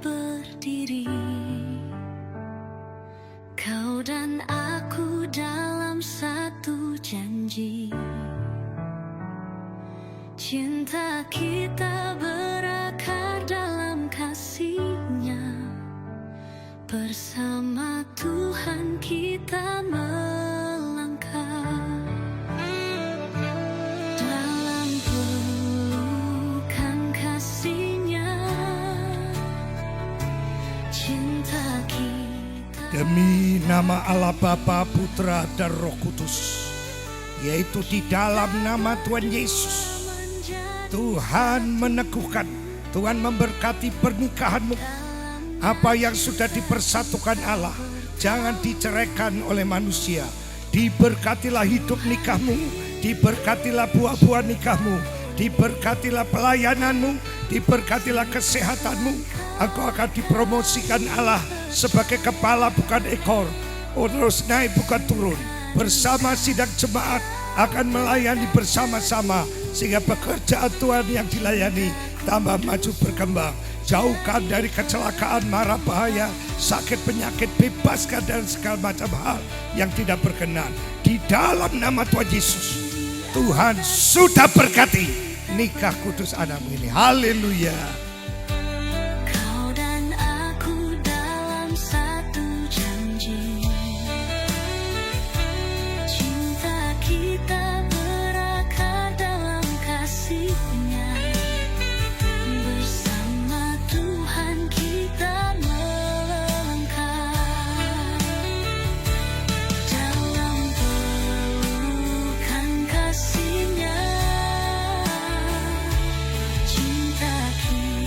berdiri, kau dan aku dalam satu janji. Cinta kita berakar dalam kasih-Nya, bersama Tuhan kita melangkah. Dalam pelukan kasih-Nya, cinta kita. Demi nama Allah Bapa, Putra, dan Roh Kudus, yaitu di dalam nama Tuhan Yesus, Tuhan meneguhkan, Tuhan memberkati pernikahanmu. Apa yang sudah dipersatukan Allah, jangan diceraikan oleh manusia. Diberkatilah hidup nikahmu, diberkatilah buah-buah nikahmu, diberkatilah pelayananmu, diberkatilah kesehatanmu. Engkau akan dipromosikan Allah sebagai kepala bukan ekor, terus naik bukan turun. Bersama sidang jemaat akan melayani bersama-sama, sehingga pekerjaan Tuhan yang dilayani tambah maju berkembang. Jauhkan dari kecelakaan, mara bahaya, sakit penyakit, bebaskan dari segala macam hal yang tidak berkenan. Di dalam nama Tuhan Yesus, Tuhan sudah berkati nikah kudus anakmu ini. Haleluya. Kau dan aku dalam satu janji. Cinta kita berakar dalam kasih-Nya, bersama Tuhan kita melangkah. Dalam pelukan kasih-Nya, cinta kita.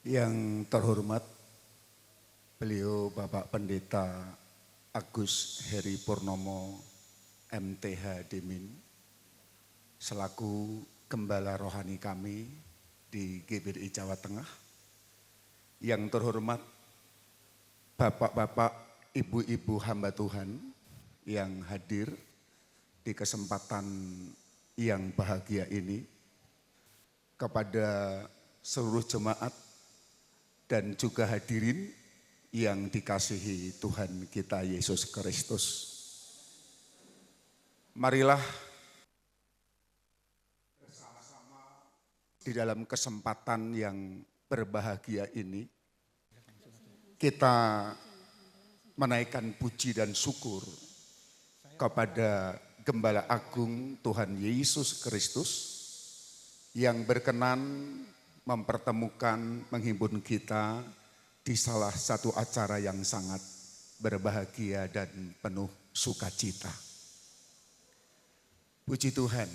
Yang terhormat beliau Bapak Pendeta Agus Heri Purnomo MTH Dimin selaku Gembala Rohani kami di GBRI Jawa Tengah. Yang terhormat Bapak-bapak, ibu-ibu hamba Tuhan yang hadir di kesempatan yang bahagia ini, kepada seluruh jemaat dan juga hadirin yang dikasihi Tuhan kita Yesus Kristus. Marilah bersama-sama di dalam kesempatan yang berbahagia ini kita menaikkan puji dan syukur kepada Gembala Agung Tuhan Yesus Kristus yang berkenan mempertemukan, menghimpun kita di salah satu acara yang sangat berbahagia dan penuh sukacita. Puji Tuhan.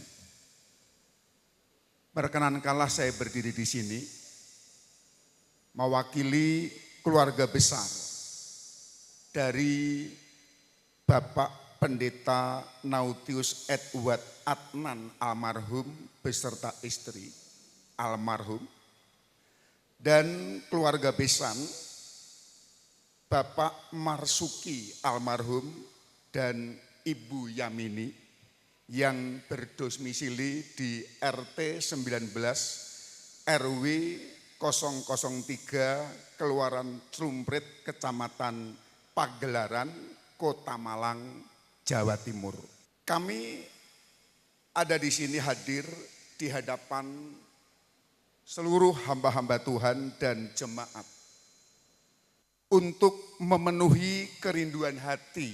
Perkenankanlah saya berdiri di sini mewakili keluarga besar dari Bapak Pendeta Nautius Edward Adnan almarhum beserta istri almarhum, dan keluarga besan Bapak Marsuki almarhum dan Ibu Yamini yang berdomisili di RT 19 RW 003 Keluaran Trumprit Kecamatan Pagelaran Kota Malang, Jawa Timur. Kami ada di sini hadir di hadapan seluruh hamba-hamba Tuhan dan jemaat untuk memenuhi kerinduan hati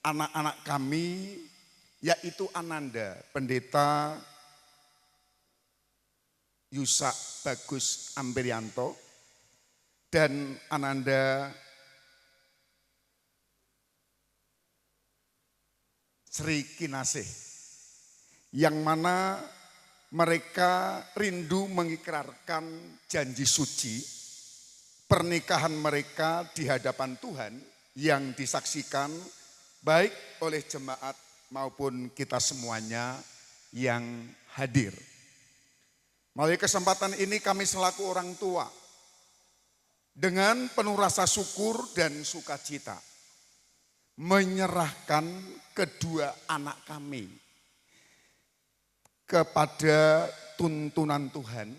anak-anak kami, yaitu Ananda Pendeta Yusak Bagus Amberianto dan Ananda Sri Kinasih, yang mana mereka rindu mengikrarkan janji suci pernikahan mereka di hadapan Tuhan yang disaksikan baik oleh jemaat maupun kita semuanya yang hadir. Melalui kesempatan ini kami selaku orang tua dengan penuh rasa syukur dan sukacita menyerahkan kedua anak kami kepada tuntunan Tuhan,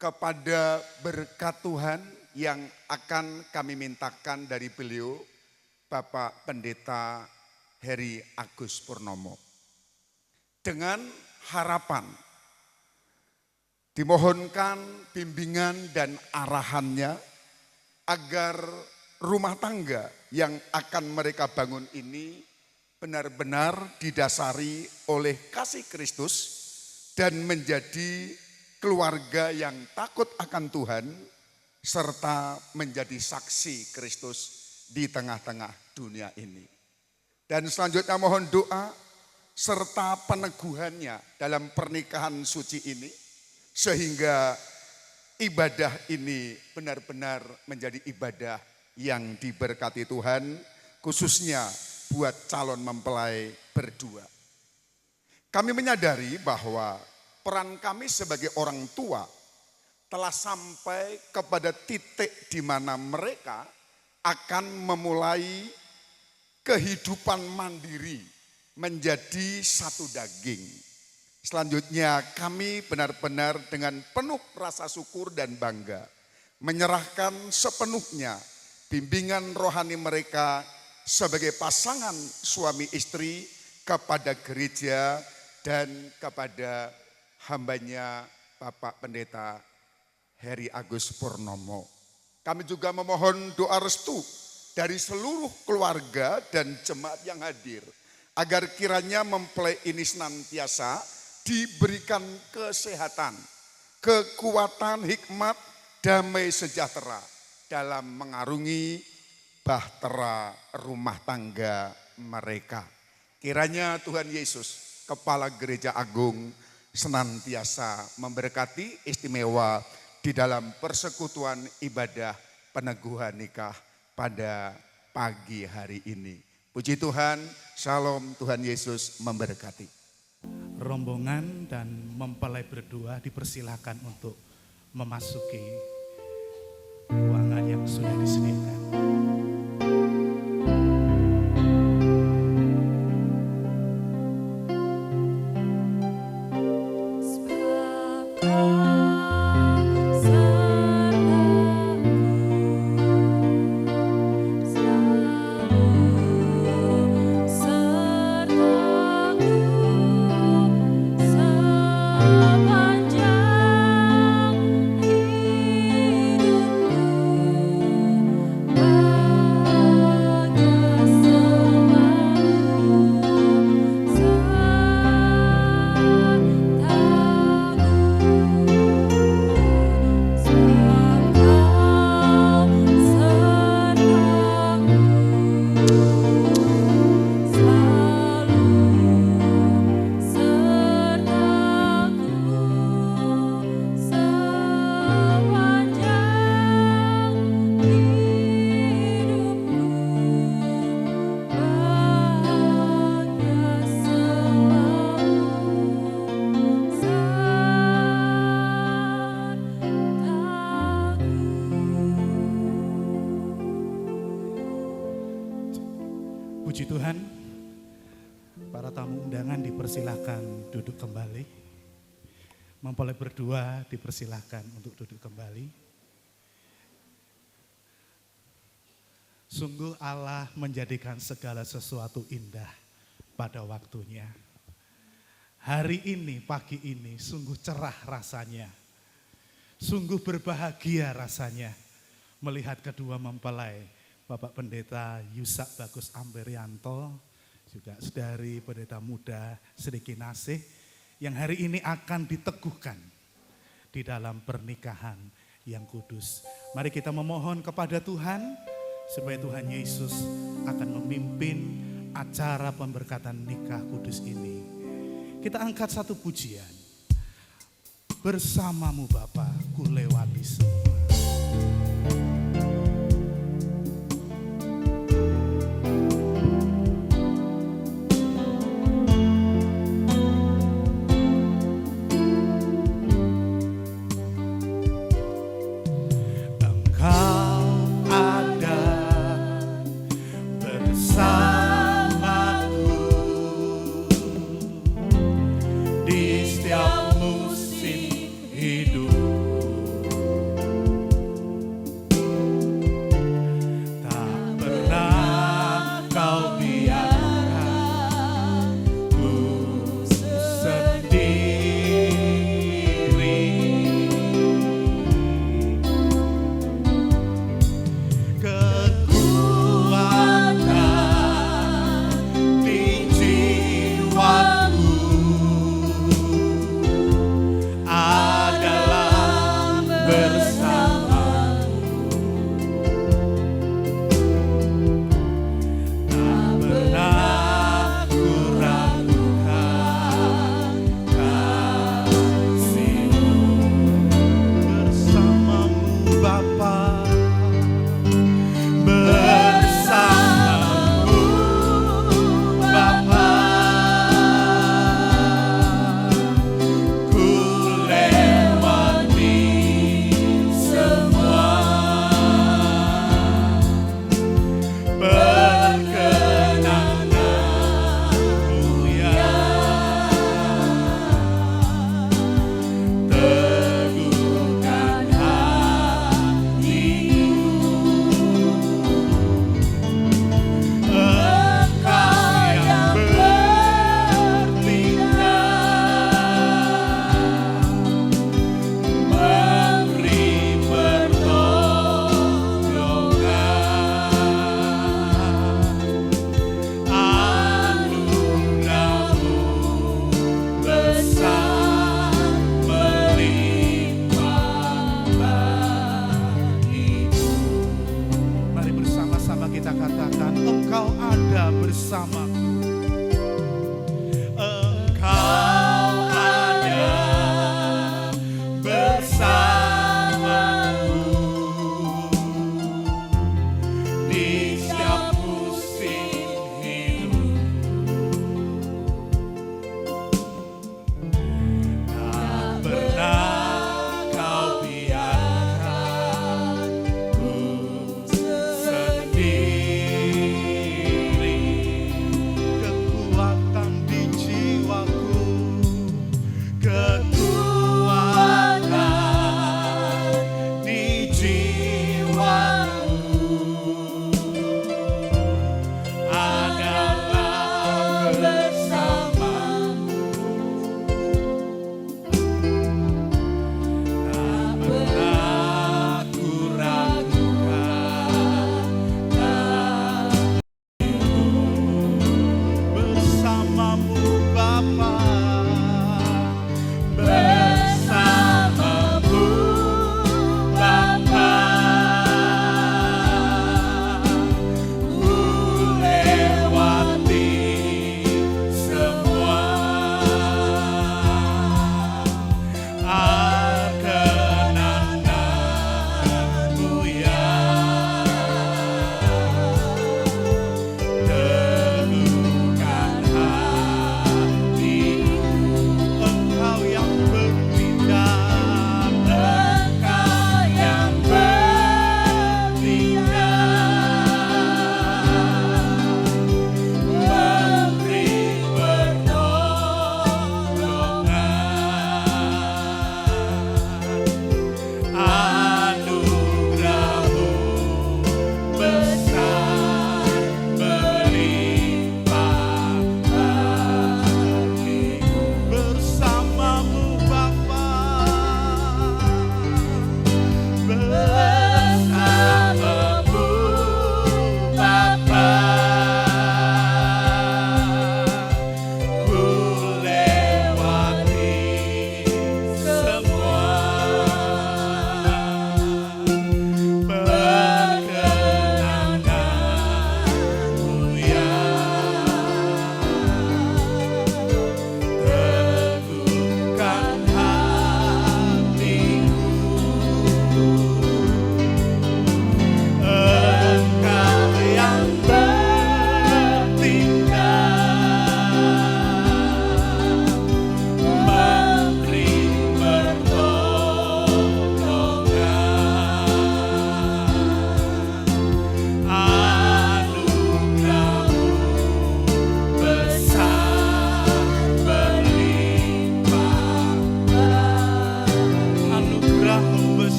kepada berkat Tuhan yang akan kami mintakan dari beliau Bapak Pendeta Heri Agus Purnomo. Dengan harapan dimohonkan bimbingan dan arahannya agar rumah tangga yang akan mereka bangun ini benar-benar didasari oleh kasih Kristus dan menjadi keluarga yang takut akan Tuhan serta menjadi saksi Kristus di tengah-tengah dunia ini. Dan selanjutnya mohon doa serta peneguhannya dalam pernikahan suci ini sehingga ibadah ini benar-benar menjadi ibadah yang diberkati Tuhan, khususnya buat calon mempelai berdua. Kami menyadari bahwa peran kami sebagai orang tua telah sampai kepada titik di mana mereka akan memulai kehidupan mandiri menjadi satu daging. Selanjutnya kami benar-benar dengan penuh rasa syukur dan bangga menyerahkan sepenuhnya bimbingan rohani mereka sebagai pasangan suami istri kepada gereja dan kepada hambanya Bapak Pendeta Heri Agus Purnomo. Kami juga memohon doa restu dari seluruh keluarga dan jemaat yang hadir agar kiranya mempelai ini senantiasa diberikan kesehatan, kekuatan, hikmat, damai sejahtera dalam mengarungi bahtera rumah tangga mereka. Kiranya Tuhan Yesus, Kepala Gereja Agung, senantiasa memberkati istimewa di dalam persekutuan ibadah peneguhan nikah pada pagi hari ini. Puji Tuhan, shalom, Tuhan Yesus memberkati. Rombongan dan mempelai berdua dipersilakan untuk memasuki ruangan yang sudah disediakan. Puji Tuhan, para tamu undangan dipersilahkan duduk kembali. Mempelai berdua dipersilahkan untuk duduk kembali. Sungguh Allah menjadikan segala sesuatu indah pada waktunya. Hari ini, pagi ini sungguh cerah rasanya. Sungguh berbahagia rasanya melihat kedua mempelai, Bapak Pendeta Yusak Bagus Amberianto, juga saudari pendeta muda Sri Kinasih, yang hari ini akan diteguhkan di dalam pernikahan yang kudus. Mari kita memohon kepada Tuhan, supaya Tuhan Yesus akan memimpin acara pemberkatan nikah kudus ini. Kita angkat satu pujian. Bersamamu Bapa, ku lewati semua.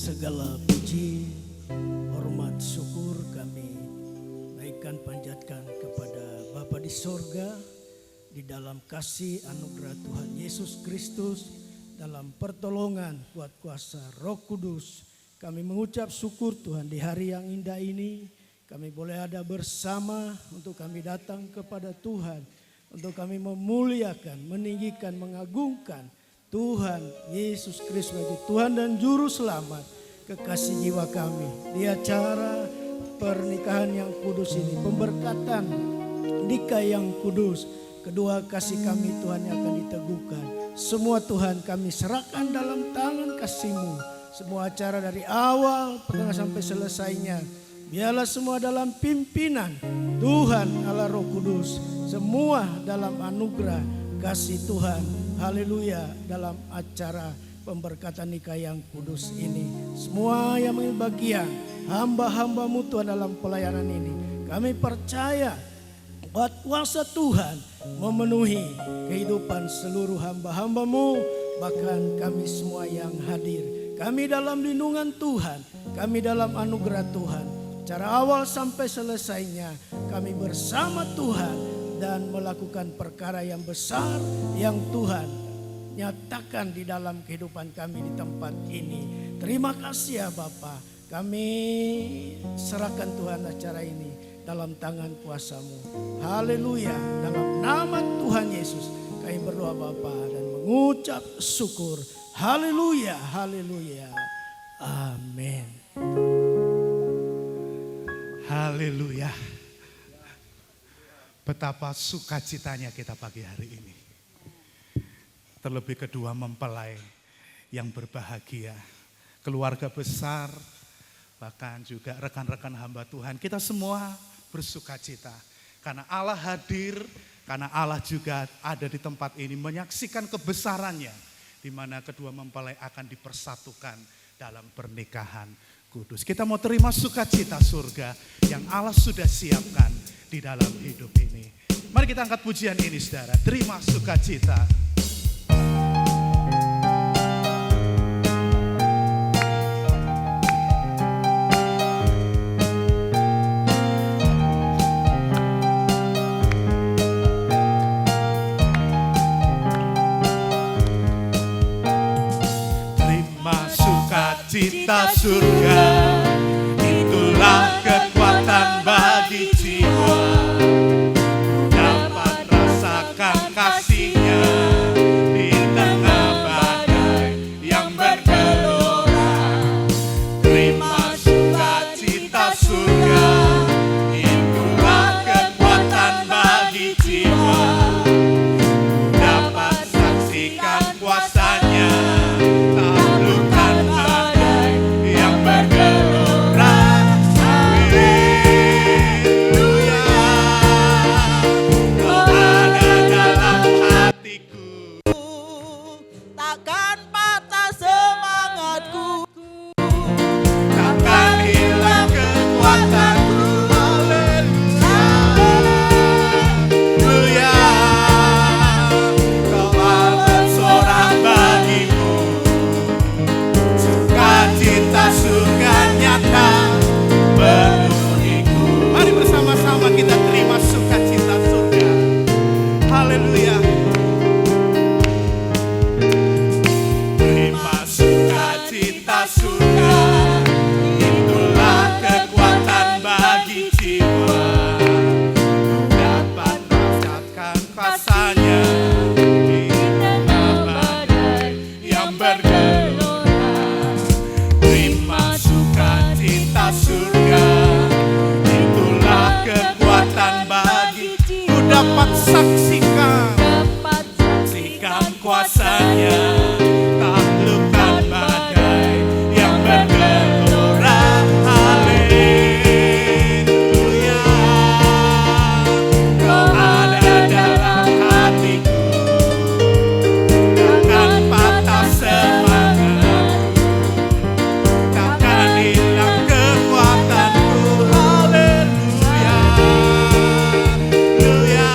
Segala puji, hormat, syukur kami naikkan panjatkan kepada Bapa di sorga, di dalam kasih anugerah Tuhan Yesus Kristus, dalam pertolongan kuat kuasa Roh Kudus. Kami mengucap syukur Tuhan di hari yang indah ini, kami boleh ada bersama untuk kami datang kepada Tuhan, untuk kami memuliakan, meninggikan, mengagungkan Tuhan Yesus Kristus sebagai Tuhan dan Juru Selamat kekasih jiwa kami. Di acara pernikahan yang kudus ini, pemberkatan nikah yang kudus, kedua kasih kami Tuhan yang akan diteguhkan. Semua Tuhan kami serahkan dalam tangan kasih-Mu. Semua acara dari awal pertengahan sampai selesainya, biarlah semua dalam pimpinan Tuhan Allah Roh Kudus, semua dalam anugerah kasih Tuhan. Haleluya, dalam acara pemberkatan nikah yang kudus ini. Semua yang mengambil bagian, hamba-hamba-Mu Tuhan dalam pelayanan ini, kami percaya buat kuasa Tuhan memenuhi kehidupan seluruh hamba-hamba-Mu, bahkan kami semua yang hadir. Kami dalam lindungan Tuhan, kami dalam anugerah Tuhan. Cara awal sampai selesainya kami bersama Tuhan dan melakukan perkara yang besar yang Tuhan nyatakan di dalam kehidupan kami di tempat ini. Terima kasih ya Bapa. Kami serahkan Tuhan acara ini dalam tangan kuasa-Mu. Haleluya. Dalam nama Tuhan Yesus kami berdoa Bapa dan mengucap syukur. Haleluya, haleluya. Amin. Haleluya. Betapa sukacitanya kita pagi hari ini. Terlebih kedua mempelai yang berbahagia, keluarga besar, bahkan juga rekan-rekan hamba Tuhan. Kita semua bersukacita karena Allah hadir, karena Allah juga ada di tempat ini menyaksikan kebesarannya, di mana kedua mempelai akan dipersatukan dalam pernikahan kudus. Kita mau terima sukacita surga yang Allah sudah siapkan di dalam hidup ini. Mari kita angkat pujian ini saudara. Terima sukacita. Terima sukacita surga, itulah kekuatan bagi jiwa. Dapat rasakan kasih-Nya di tengah badai yang bergelora. Terima sukacita surga, itulah kekuatan bagi jiwa. Dapat saksikan kuasa-Nya, taklukkan badai yang bergelora. Haleluya, Kau ada dalam hatiku. Takkan patah semangatku, Takkan hilang kekuatanku. Haleluya, Kau amat seorang bagimu. Sukacita surga nyata penuhiku. Mari bersama-sama kita terima sukacita surga. Haleluya. Terima sukacita surga, itulah kekuatan bagi jiwa. Dapat rasakan kuasa-Nya di tengah badai yang bergelora. Terima sukacita surga, itulah kekuatan bagi jiwa. Ku dapat saksikan kuasa-Nya, taklukkan badai yang bergelora. Haleluya, Kau ada dalam hatiku. Takkan patah semangatku, takkan hilang kekuatanku. Haleluya, haleluya.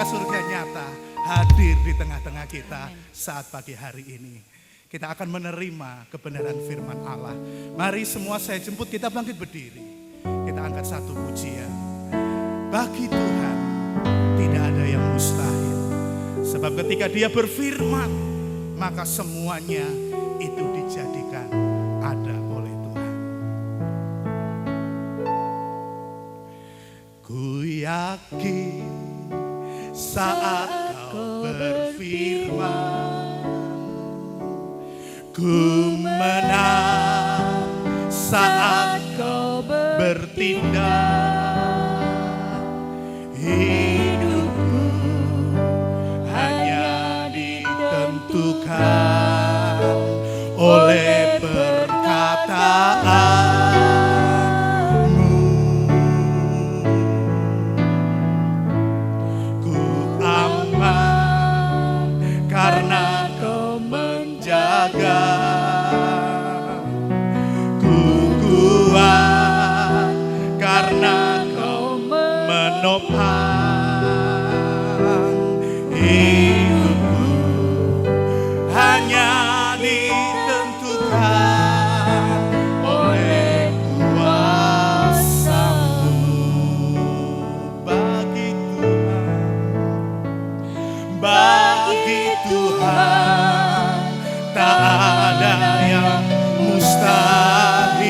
ketika surga nyata hadir di tengah-tengah kita saat pagi hari ini. Kita akan menerima kebenaran firman Allah. Mari semua saya jemput kita bangkit berdiri. Kita angkat satu pujian. Bagi Tuhan tidak ada yang mustahil. Sebab ketika Dia berfirman, maka semuanya itu dijadikan ada oleh Tuhan. Ku yakin saat Kau berfirman, ku menang saat Kau bertindak. Hidupku hanya ditentukan oleh perkataanmu. Ku aman karena Kau menjaga. Ku kuat karena Kau menopang. Hidupku hanya ditentukan oleh kuasa-Mu. Bagi Tuhan tak ada yang mustahil.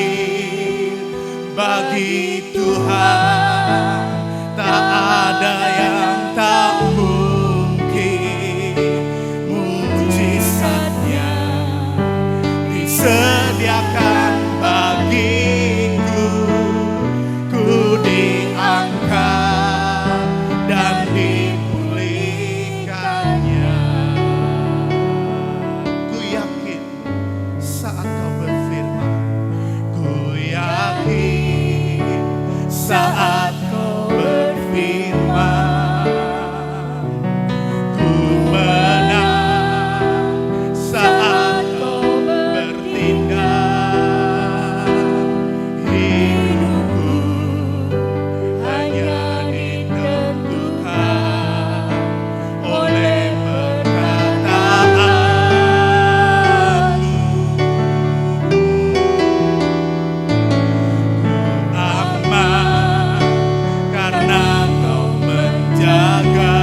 Bagi Tuhan tak ada yang tak mungkin. Mujizatnya disediakan bagiku. Ku diangkat dan dipulihkannya. Ku yakin saat Kau berfirman. Ku yakin saat Kau berfirman. Ku menang saat Kau bertindak. Hidupku hanya ditentukan oleh perkataan-Mu. Aman karena Kau menjaga.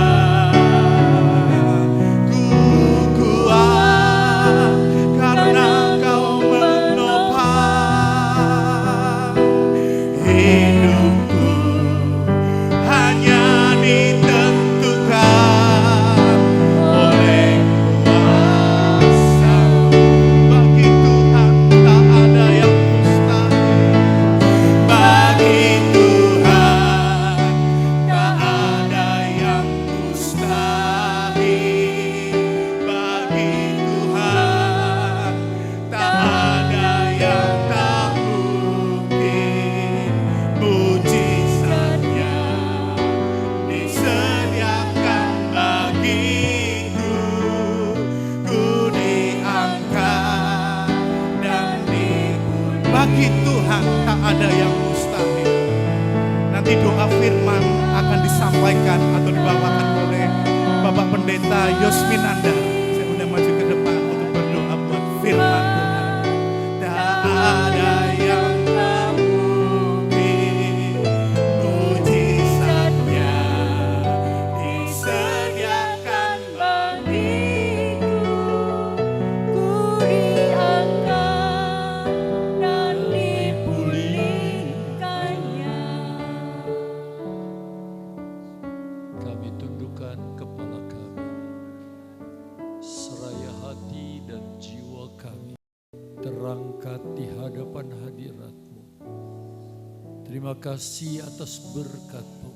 Ku kuat karena Kau menopang. Hidupku hanya ditentukan oleh kuasa-Mu. Bagi Tuhan tak ada yang mustahil. Bagi Tuhan tak ada yang mustahil. Bagi Tuhan tak ada yang tak mungkin. Mujizatnya disediakan bagiku. Ku diangkat dan dipulihkan. Bagi Tuhan tak ada yang mustahil. Nanti doa firman akan disampaikan atau dibawakan oleh Bapak Pendeta Yosmin Anda. Saya undang maju ke depan untuk berdoa buat firman Tuhan. Tak ada yang tak mungkin. Mujizatnya disediakan bagiku. Ku diangkat dan dipulihkannya. Kami tundukkan kepala kami, seraya hati dan jiwa kami terangkat di hadapan hadirat-Mu. Terima kasih atas berkat-Mu.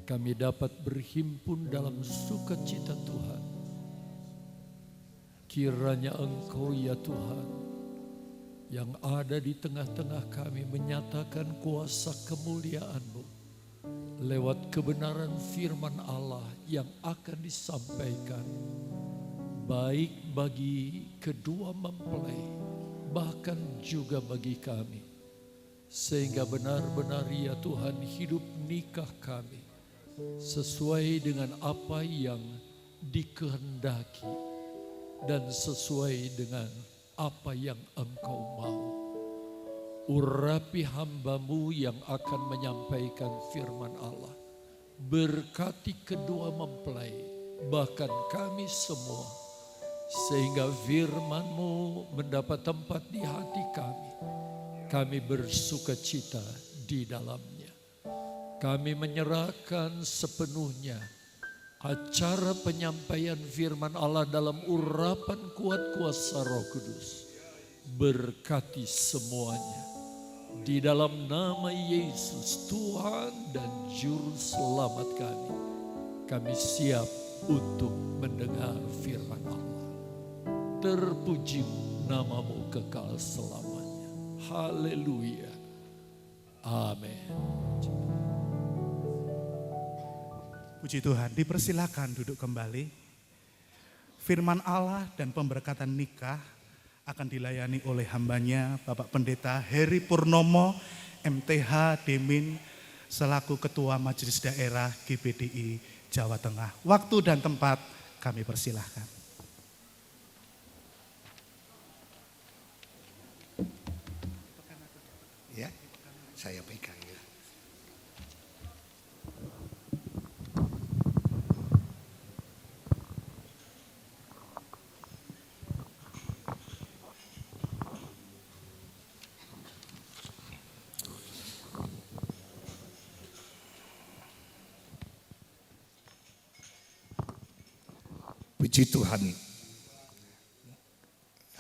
Kami dapat berhimpun dalam sukacita Tuhan. Kiranya Engkau ya Tuhan, yang ada di tengah-tengah kami menyatakan kuasa kemuliaan-Mu lewat kebenaran firman Allah yang akan disampaikan, baik bagi kedua mempelai, bahkan juga bagi kami. Sehingga benar-benar ya Tuhan hidup nikah kami sesuai dengan apa yang dikehendaki dan sesuai dengan apa yang Engkau mau. Urapi hamba-Mu yang akan menyampaikan firman Allah. Berkati kedua mempelai, bahkan kami semua, sehingga firman-Mu mendapat tempat di hati kami. Kami bersukacita di dalamnya. Kami menyerahkan sepenuhnya acara penyampaian firman Allah dalam urapan kuat kuasa Roh Kudus. Berkati semuanya. Di dalam nama Yesus, Tuhan dan Juru Selamat kami siap untuk mendengar firman Allah. Terpuji nama-Mu kekal selamanya. Haleluya. Amin. Puji Tuhan, dipersilakan duduk kembali. Firman Allah dan pemberkatan nikah akan dilayani oleh hambanya Bapak Pendeta Heri Purnomo, MTH Demin, selaku Ketua Majelis Daerah GBDI Jawa Tengah. Waktu dan tempat kami persilahkan. Ya, saya pegang ya. Puji Tuhan,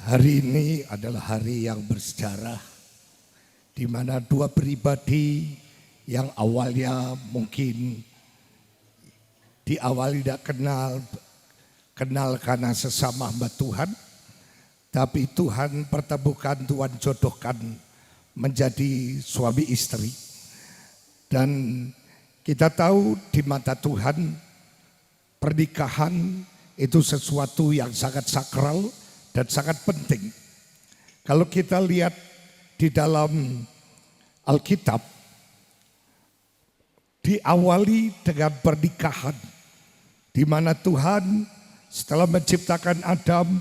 hari ini adalah hari yang bersejarah, di mana dua pribadi yang awalnya mungkin diawali tidak kenal karena sesama hamba Tuhan, tapi Tuhan pertemukan, Tuhan jodohkan menjadi suami istri. Dan kita tahu di mata Tuhan pernikahan itu sesuatu yang sangat sakral dan sangat penting. Kalau kita lihat di dalam Alkitab, diawali dengan pernikahan, di mana Tuhan setelah menciptakan Adam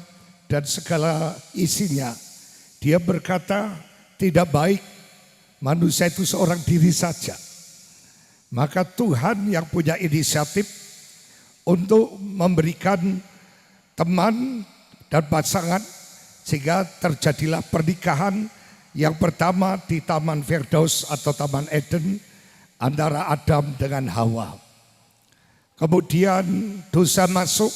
dan segala isinya, Dia berkata tidak baik manusia itu seorang diri saja. Maka Tuhan yang punya inisiatif untuk memberikan teman dan pasangan, sehingga terjadilah pernikahan yang pertama di Taman Firdaus atau Taman Eden antara Adam dengan Hawa. Kemudian dosa masuk,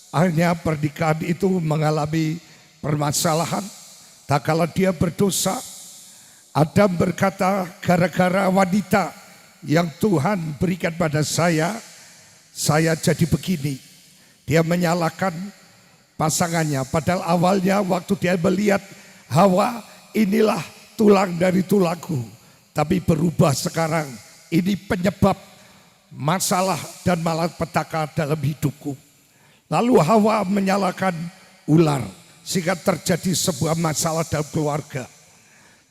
akhirnya pernikahan itu mengalami permasalahan. Tak kala dia berdosa, Adam berkata, gara-gara wanita yang Tuhan berikan pada saya jadi begini. Dia menyalahkan pasangannya. Padahal awalnya waktu dia melihat Hawa, inilah tulang dari tulangku. Tapi berubah sekarang, ini penyebab masalah dan malapetaka dalam hidupku. Lalu Hawa menyalahkan ular, sehingga terjadi sebuah masalah dalam keluarga.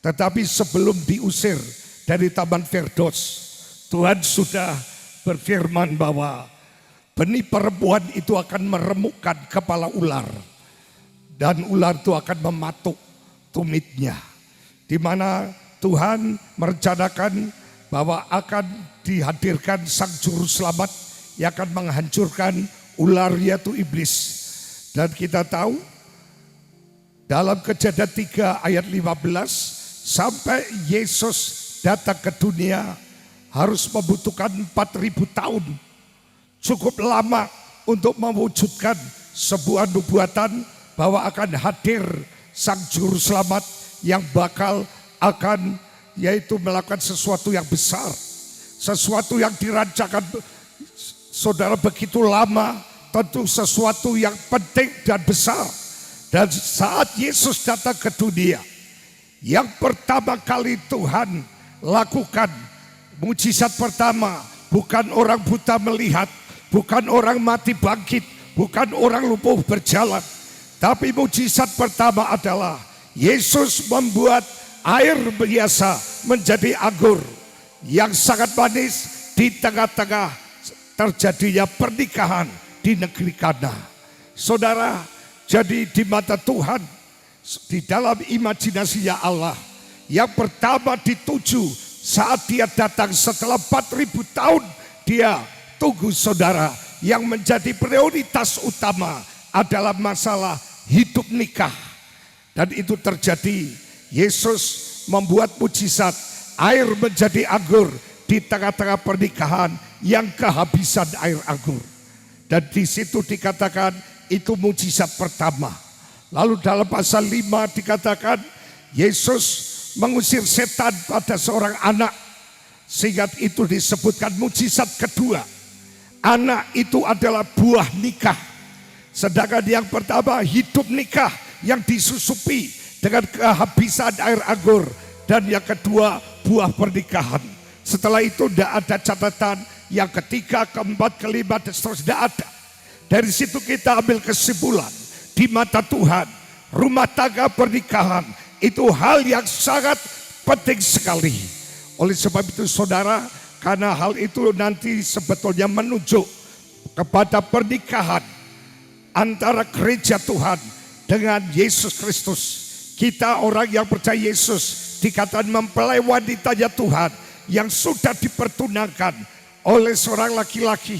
Tetapi sebelum diusir dari Taman Firdaus, Tuhan sudah berfirman bahwa benih perempuan itu akan meremukkan kepala ular. Dan ular itu akan mematuk tumitnya. Di mana Tuhan merencanakan bahwa akan dihadirkan sang juru selamat yang akan menghancurkan ular, yaitu iblis. Dan kita tahu dalam Kejadian 3 ayat 15, sampai Yesus datang ke dunia harus membutuhkan 4.000 tahun. Cukup lama untuk mewujudkan sebuah nubuatan bahwa akan hadir sang juru selamat yang bakal akan yaitu melakukan sesuatu yang besar. Sesuatu yang dirancangkan saudara begitu lama, tentu sesuatu yang penting dan besar. Dan saat Yesus datang ke dunia, yang pertama kali Tuhan lakukan mujizat pertama, bukan orang buta melihat, bukan orang mati bangkit, bukan orang lumpuh berjalan. Tapi mujizat pertama adalah Yesus membuat air biasa menjadi anggur yang sangat manis di tengah-tengah terjadinya pernikahan di negeri Kana. Saudara, jadi di mata Tuhan, di dalam imajinasinya Allah, yang pertama dituju saat dia datang setelah 4.000 tahun, dia tunggu saudara, yang menjadi prioritas utama adalah masalah hidup nikah. Dan itu terjadi, Yesus membuat mujizat, air menjadi anggur di tengah-tengah pernikahan yang kehabisan air anggur. Dan di situ dikatakan itu mujizat pertama. Lalu dalam pasal 5 dikatakan Yesus mengusir setan pada seorang anak, sehingga itu disebutkan mujizat kedua. Anak itu adalah buah nikah. Sedangkan yang pertama hidup nikah yang disusupi dengan kehabisan air anggur. Dan yang kedua buah pernikahan. Setelah itu tidak ada catatan. Yang ketiga, keempat, kelima, dan seterusnya tidak ada. Dari situ kita ambil kesimpulan, di mata Tuhan rumah tangga pernikahan itu hal yang sangat penting sekali. Oleh sebab itu saudara, karena hal itu nanti sebetulnya menunjuk kepada pernikahan antara gereja Tuhan dengan Yesus Kristus. Kita orang yang percaya Yesus dikatakan mempelai wanitanya Tuhan yang sudah dipertunangkan oleh seorang laki-laki.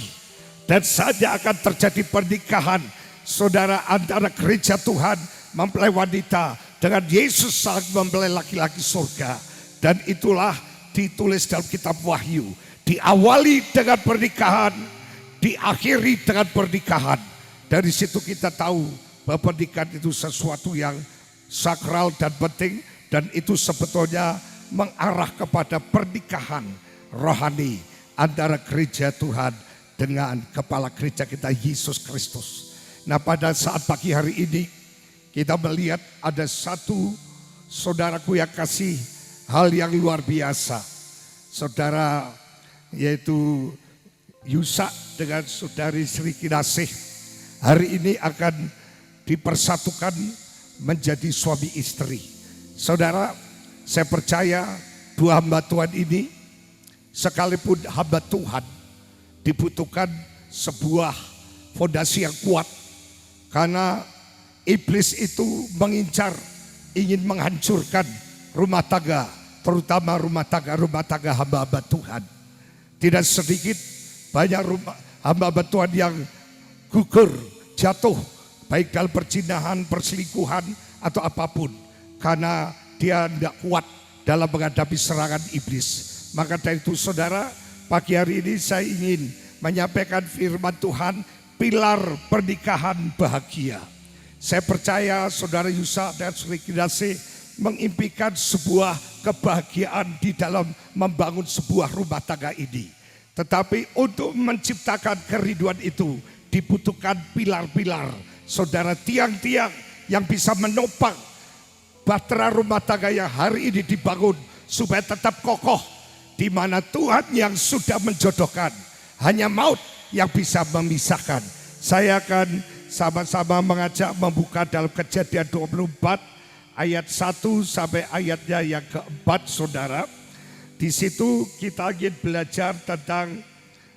Dan saja akan terjadi pernikahan saudara antara gereja Tuhan mempelai wanita dengan Yesus sang mempelai laki-laki surga. Dan itulah ditulis dalam kitab Wahyu. Diawali dengan pernikahan, diakhiri dengan pernikahan. Dari situ kita tahu bahwa pernikahan itu sesuatu yang sakral dan penting. Dan itu sebetulnya mengarah kepada pernikahan rohani antara gereja Tuhan dengan kepala gereja kita Yesus Kristus. Nah, pada saat pagi hari ini kita melihat ada satu saudaraku yang kasih hal yang luar biasa. Saudara yaitu Yusa dengan saudari Sri Kinasih hari ini akan dipersatukan menjadi suami istri. Saudara, saya percaya dua hamba Tuhan ini, sekalipun hamba Tuhan, dibutuhkan sebuah fondasi yang kuat. Karena iblis itu mengincar, ingin menghancurkan rumah tangga, terutama rumah tangga hamba-hamba Tuhan. Tidak sedikit banyak hamba-hamba Tuhan yang gugur, jatuh, baik dalam perzinahan, perselingkuhan, atau apapun. Karena dia tidak kuat dalam menghadapi serangan iblis. Maka dari itu saudara, pagi hari ini saya ingin menyampaikan firman Tuhan, pilar pernikahan bahagia. Saya percaya saudara Yusa dan Sri Kinasih mengimpikan sebuah kebahagiaan di dalam membangun sebuah rumah tangga ini. Tetapi untuk menciptakan kerinduan itu dibutuhkan pilar-pilar. Saudara, tiang-tiang yang bisa menopang bahtera rumah tangga yang hari ini dibangun supaya tetap kokoh. Di mana Tuhan yang sudah menjodohkan, hanya maut yang bisa memisahkan. Saya akan sama-sama mengajak membuka dalam Kejadian 24 ayat 1 sampai ayatnya yang keempat saudara. Di situ kita ingin belajar tentang,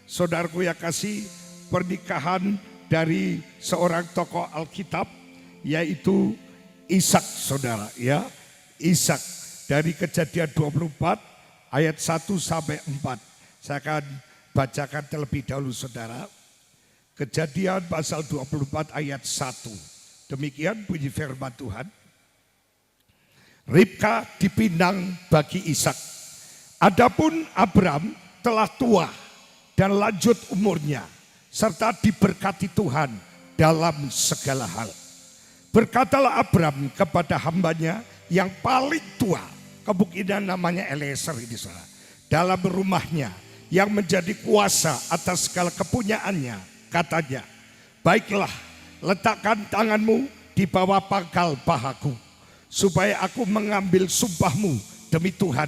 saudaraku yang kasih, pernikahan dari seorang tokoh Alkitab yaitu Ishak saudara ya. Ishak dari Kejadian 24 ayat 1 sampai 4. Saya akan bacakan terlebih dahulu saudara. Kejadian pasal 24 ayat 1. Demikian bunyi firman Tuhan. Ribka dipinang bagi Ishak. Adapun Abram telah tua dan lanjut umurnya, serta diberkati Tuhan dalam segala hal. Berkatalah Abram kepada hambanya yang paling tua, kemungkinan namanya Eliezer ini saudara, dalam rumahnya yang menjadi kuasa atas segala kepunyaannya, katanya, baiklah, letakkan tanganmu di bawah pangkal pahaku, supaya aku mengambil sumpahmu demi Tuhan,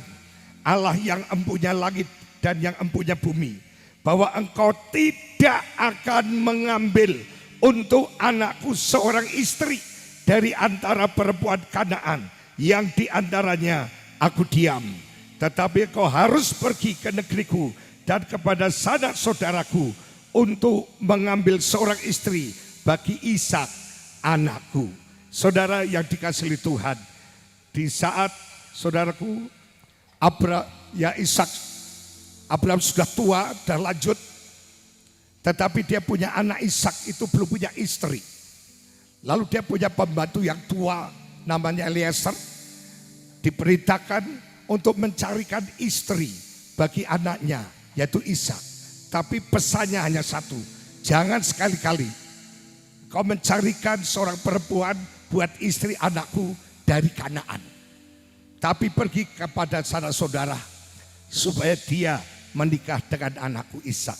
Allah yang empunya langit dan yang empunya bumi, bahwa engkau tidak akan mengambil untuk anakku seorang istri dari antara perempuan Kanaan yang diantaranya aku diam. Tetapi kau harus pergi ke negeriku dan kepada sanak saudaraku untuk mengambil seorang istri bagi Ishak anakku. Saudara yang dikasihi Tuhan, di saat saudaraku Abraham sudah tua dan lanjut, tetapi dia punya anak Ishak itu belum punya istri. Lalu dia punya pembantu yang tua namanya Eliezer, diperintahkan untuk mencarikan istri bagi anaknya yaitu Ishak. Tapi pesannya hanya satu, jangan sekali-kali kau mencarikan seorang perempuan buat istri anakku dari Kanaan. Tapi pergi kepada sanak saudara supaya dia menikah dengan anakku Ishak.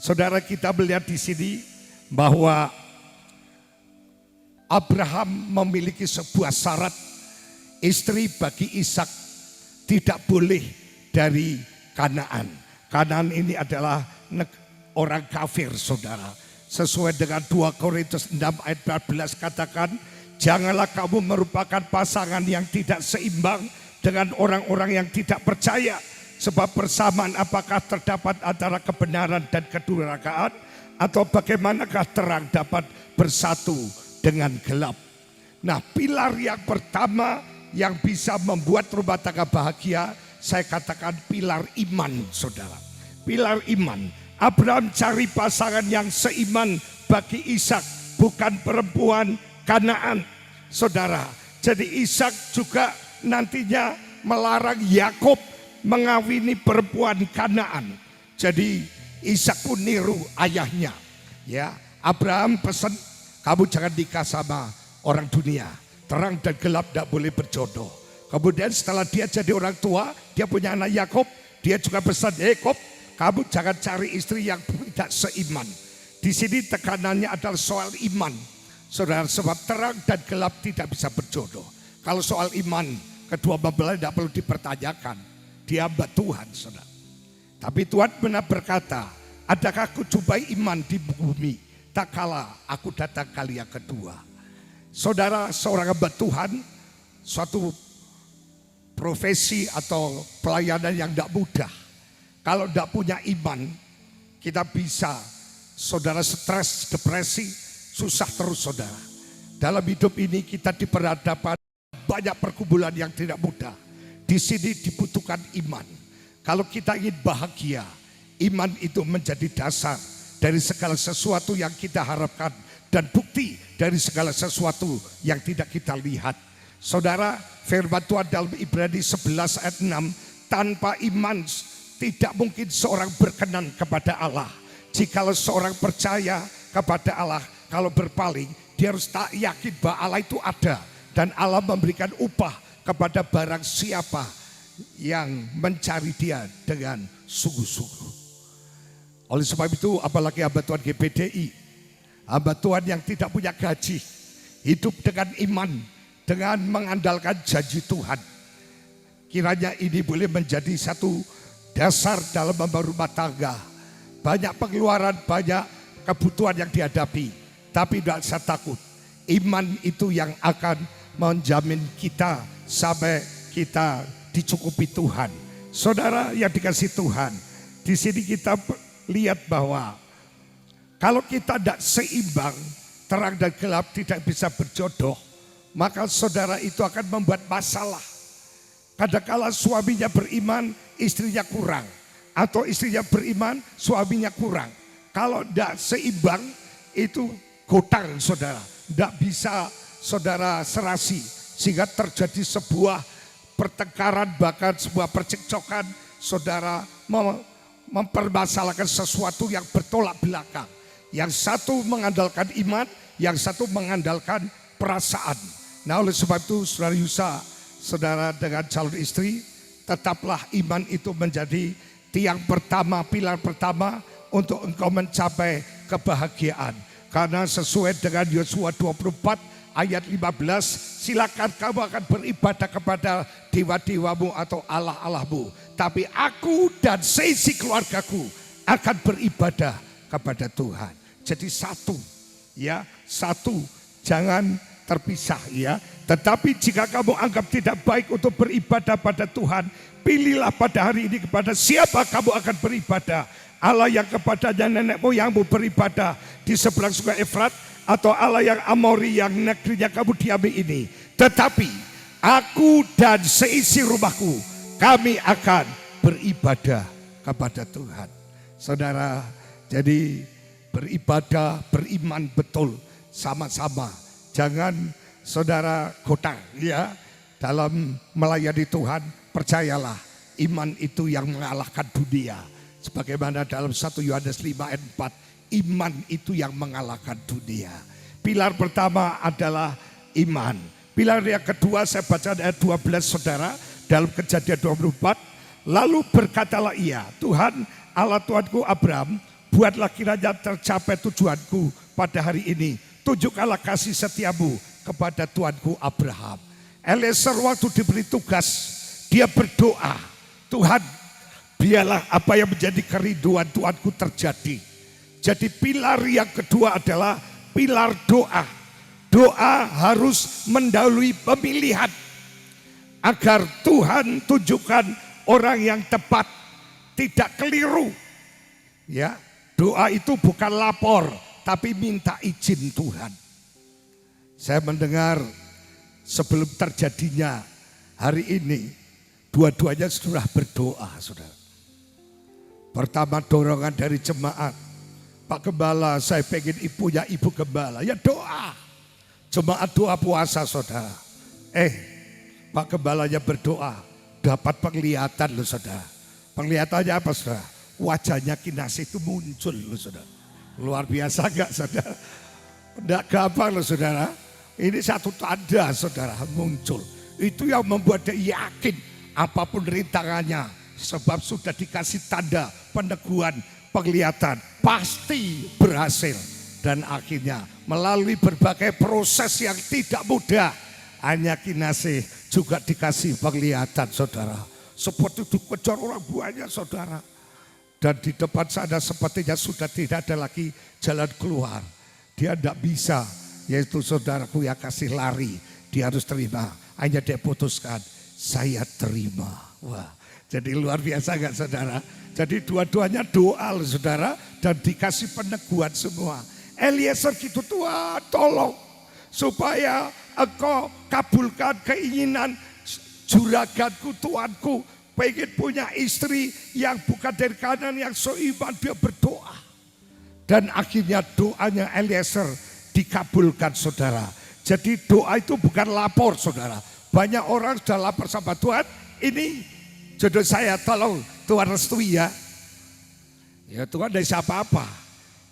Saudara, kita melihat di sini bahwa Abraham memiliki sebuah syarat, istri bagi Ishak tidak boleh dari Kanaan. Kanaan ini adalah orang kafir, saudara. Sesuai dengan 2 Korintus 6 ayat 14 katakan, janganlah kamu merupakan pasangan yang tidak seimbang dengan orang-orang yang tidak percaya. Sebab persamaan apakah terdapat antara kebenaran dan kedurhakaan, atau bagaimanakah terang dapat bersatu dengan gelap. Nah, pilar yang pertama yang bisa membuat rumah tangga bahagia, saya katakan pilar iman, saudara. Pilar iman. Abraham cari pasangan yang seiman bagi Ishak, bukan perempuan Kanaan, saudara. Jadi Ishak juga nantinya melarang Yakub mengawini perempuan Kanaan. Jadi Ishak pun niru ayahnya. Ya, Abraham pesan, kamu jangan nikah sama orang dunia. Terang dan gelap tidak boleh berjodoh. Kemudian setelah dia jadi orang tua, dia punya anak Yakub, dia juga pesan, Yakub, kamu jangan cari istri yang tidak seiman. Di sini tekanannya adalah soal iman, saudara. Sebab terang dan gelap tidak bisa berjodoh. Kalau soal iman, kedua mempelai tidak perlu dipertanyakan. Dia hamba Tuhan, saudara. Tapi Tuhan benar berkata, adakah aku jumpai iman di bumi, tak kala aku datang kali yang kedua. Saudara, seorang hamba Tuhan, suatu profesi atau pelayanan yang tidak mudah. Kalau tidak punya iman, kita bisa, saudara, stres, depresi, susah terus, saudara. Dalam hidup ini kita diperhadapkan banyak pergumulan yang tidak mudah. Di sini dibutuhkan iman. Kalau kita ingin bahagia, iman itu menjadi dasar dari segala sesuatu yang kita harapkan dan bukti dari segala sesuatu yang tidak kita lihat. Saudara, firman Tuhan dalam Ibrani 11 ayat 6, tanpa iman tidak mungkin seorang berkenan kepada Allah. Jikalau seorang percaya kepada Allah, kalau berpaling, dia harus tak yakin bahwa Allah itu ada. Dan Allah memberikan upah kepada barang siapa yang mencari dia dengan sungguh-sungguh. Oleh sebab itu, apalagi hamba Tuhan GPDI, hamba Tuhan yang tidak punya gaji, hidup dengan iman, dengan mengandalkan janji Tuhan. Kiranya ini boleh menjadi satu dasar dalam membangun rumah tangga. Banyak pengeluaran, banyak kebutuhan yang dihadapi, tapi tidak usah takut. Iman itu yang akan menjamin kita sampai kita dicukupi Tuhan. Saudara yang dikasih Tuhan, di sini kita lihat bahwa kalau kita tidak seimbang, terang dan gelap tidak bisa berjodoh, maka saudara itu akan membuat masalah. Kadangkala suaminya beriman, istrinya kurang. Atau istrinya beriman, suaminya kurang. Kalau tidak seimbang, itu gotang, saudara. Tidak bisa saudara serasi. Sehingga terjadi sebuah pertengkaran, bahkan sebuah percekcokan. Saudara mempermasalahkan sesuatu yang bertolak belakang. Yang satu mengandalkan iman, yang satu mengandalkan perasaan. Nah, oleh sebab itu saudara Yusa, saudara dengan calon istri, tetaplah iman itu menjadi tiang pertama, pilar pertama untuk engkau mencapai kebahagiaan. Karena sesuai dengan Yosua 24 ayat 15, silakan kamu akan beribadah kepada dewa-dewamu atau Allah-Allahmu. Tapi aku dan seisi keluargaku akan beribadah kepada Tuhan. Jadi satu, ya, satu, jangan terpisah, ya. Tetapi jika kamu anggap tidak baik untuk beribadah pada Tuhan, pilihlah pada hari ini kepada siapa kamu akan beribadah. Allah yang kepadanya nenek moyangmu beribadah di seberang sungai Efrat, atau Allah yang Amori yang negerinya kamu diami ini. Tetapi aku dan seisi rumahku, kami akan beribadah kepada Tuhan. Saudara, jadi beribadah, beriman betul sama-sama. Jangan saudara goda ya dalam melayani Tuhan. Percayalah, iman itu yang mengalahkan dunia. Sebagaimana dalam 1 Yohanes 5 ayat 4, iman itu yang mengalahkan dunia. Pilar pertama adalah iman. Pilar yang kedua saya baca ayat 12 saudara, dalam Kejadian 24. Lalu berkatalah ia, Tuhan Allah Tuhanku Abraham, buatlah kiranya tercapai tujuanku pada hari ini. Tunjukkanlah kasih setiamu kepada Tuanku Abraham. Eliezer waktu diberi tugas, dia berdoa, Tuhan biarlah apa yang menjadi kerinduan Tuanku terjadi. Jadi pilar yang kedua adalah pilar doa. Doa harus mendahului pemilihan agar Tuhan tunjukkan orang yang tepat, tidak keliru. Ya, doa itu bukan lapor, tapi minta izin Tuhan. Saya mendengar sebelum terjadinya hari ini, dua-duanya sudah berdoa, saudara. Pertama dorongan dari jemaat, Pak Gembala saya pengen punya ibu gembala, ya doa. Jemaat doa puasa saudara. Pak Gembalanya berdoa, dapat penglihatan loh saudara. Penglihatannya apa saudara? Wajahnya Kinasih itu muncul loh saudara. Luar biasa gak saudara? Tidak gampang loh saudara. Ini satu tanda saudara muncul. Itu yang membuat dia yakin apapun rintangannya. Sebab sudah dikasih tanda peneguhan penglihatan. Pasti berhasil. Dan akhirnya melalui berbagai proses yang tidak mudah. Hanya Kinasih juga dikasih penglihatan saudara. Seperti dikejar orang banyak saudara. Dan di depan sana sepertinya sudah tidak ada lagi jalan keluar. Dia tidak bisa. Yaitu saudaraku yang kasih lari. Dia harus terima. Hanya dia putuskan. Saya terima. Wah, jadi luar biasa gak saudara? Jadi dua-duanya doa loh saudara. Dan dikasih peneguhan semua. Eliezer gitu, Tuhan tolong. Supaya engkau kabulkan keinginan juraganku, Tuanku. Pengen punya istri yang bukan dari kanan, yang seiman, dia berdoa. Dan akhirnya doanya Eliezer dikabulkan saudara. Jadi doa itu bukan lapor saudara. Banyak orang sudah lapor sama Tuhan, ini jodoh saya tolong Tuhan restui ya. Ya Tuhan dari siapa apa.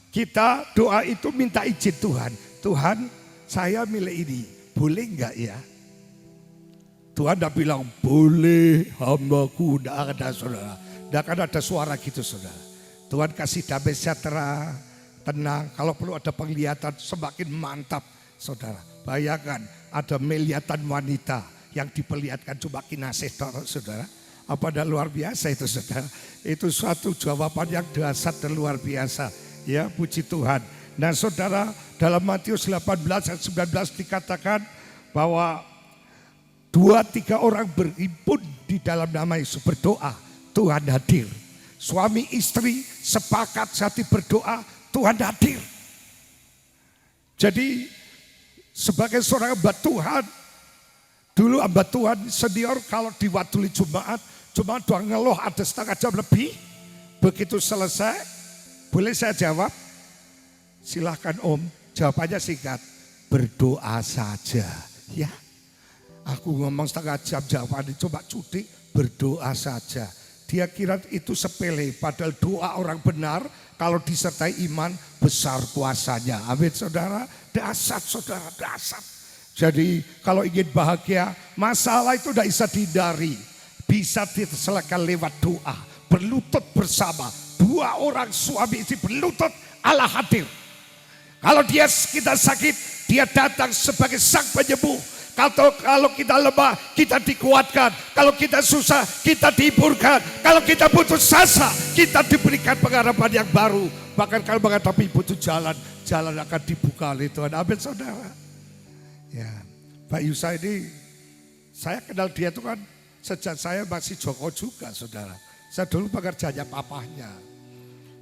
Kita doa itu minta izin Tuhan. Tuhan saya milih ini, boleh enggak ya? Tuhan tidak bilang boleh hambaku, tidak ada saudara. Tidak akan ada suara gitu saudara. Tuhan kasih damai sejahtera, tenang. Kalau perlu ada penglihatan semakin mantap saudara. Bayangkan ada melihatan wanita yang diperlihatkan cuma Kinasih saudara. Apa ada luar biasa itu saudara. Itu suatu jawaban yang dahsyat dan luar biasa. Ya puji Tuhan. Nah saudara, dalam Matius 18 ayat 19 dikatakan bahwa 2-3 orang berhimpun di dalam nama Yesus berdoa, Tuhan hadir. Suami istri sepakat hati berdoa, Tuhan hadir. Jadi sebagai seorang hamba Tuhan, dulu hamba Tuhan senior kalau diwakili Jumat, cuma doang ngeluh ada setengah jam lebih. Begitu selesai, boleh saya jawab? Silahkan Om, jawabannya singkat, berdoa saja ya. Aku ngomong setengah jam jawabannya coba cuti, berdoa saja. Dia kira itu sepele, padahal doa orang benar kalau disertai iman besar kuasanya. Amin saudara, dahsyat saudara, dahsyat. Jadi kalau ingin bahagia, masalah itu tidak bisa dihindari. Bisa diselesaikan lewat doa, berlutut bersama. 2 orang suami istri berlutut, Allah hadir. Kalau kita sakit, dia datang sebagai sang penyembuh. Kalau kita lemah, kita dikuatkan. Kalau kita susah, kita dihiburkan. Kalau kita putus asa, kita diberikan pengharapan yang baru. Bahkan kalau menghadapi putus jalan akan dibuka oleh Tuhan. Amin saudara. Ya, Pak Yusa ini, saya kenal dia itu kan sejak saya masih Joko juga saudara. Saya dulu pekerjanya papahnya.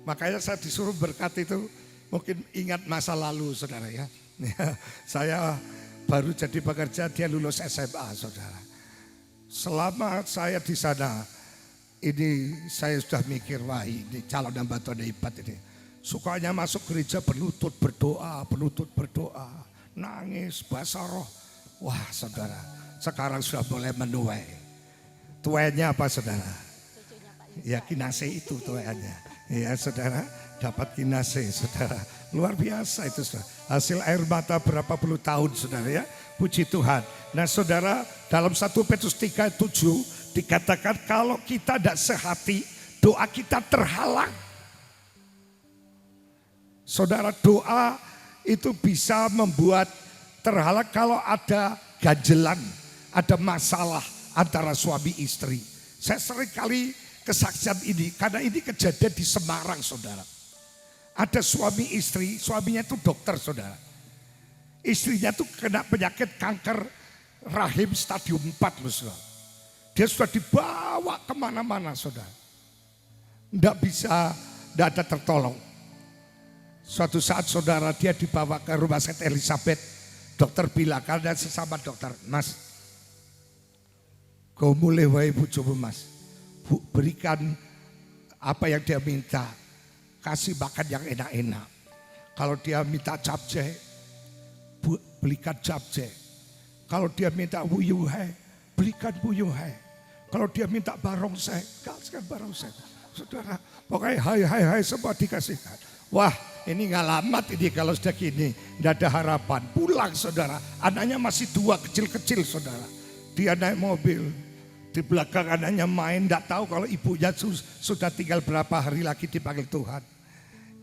Makanya saya disuruh berkat itu mungkin ingat masa lalu saudara ya. Saya baru jadi pekerja, dia lulus SMA saudara. Selama saya di sana, ini saya sudah mikir, wah ini calon hamba Tuhan hebat ini. Sukanya masuk gereja berlutut berdoa, nangis, bahasa roh. Wah saudara, sekarang sudah mulai menuai. Tuainya apa saudara? Ya kinase itu tuainya. Ya saudara, dapat kinase saudara. Luar biasa itu saudara. Hasil air mata berapa puluh tahun saudara ya. Puji Tuhan. Nah saudara, dalam 1 Petrus 3:7 dikatakan kalau kita tidak sehati, doa kita terhalang. Saudara, doa itu bisa membuat terhalang kalau ada ganjelan, ada masalah antara suami istri. Saya sering kali kesaksian ini, karena ini kejadian di Semarang saudara. Ada suami istri, suaminya itu dokter saudara. Istrinya tuh kena penyakit kanker rahim stadium 4 loh saudara. Dia sudah dibawa kemana-mana saudara. Tidak bisa, tidak ada tertolong. Suatu saat saudara dia dibawa ke rumah sakit Elizabeth. Dokter bilang, karena sesama dokter, Mas, kau mulai wae bojomu Mas. Bu, berikan apa yang dia minta. Kasih makan yang enak-enak. Kalau dia minta capcay, belikan capcay. Kalau dia minta wuyuhai, belikan wuyuhai. Kalau dia minta barongsai, kasihkan barongsai. Saudara, pokoknya hai semua dikasihkan. Wah, ini ngalamat ini kalau sudah gini, tidak ada harapan. Pulang saudara, anaknya masih 2 kecil-kecil saudara. Dia naik mobil, di belakang anaknya main, tidak tahu kalau ibunya sudah tinggal berapa hari lagi dipanggil Tuhan.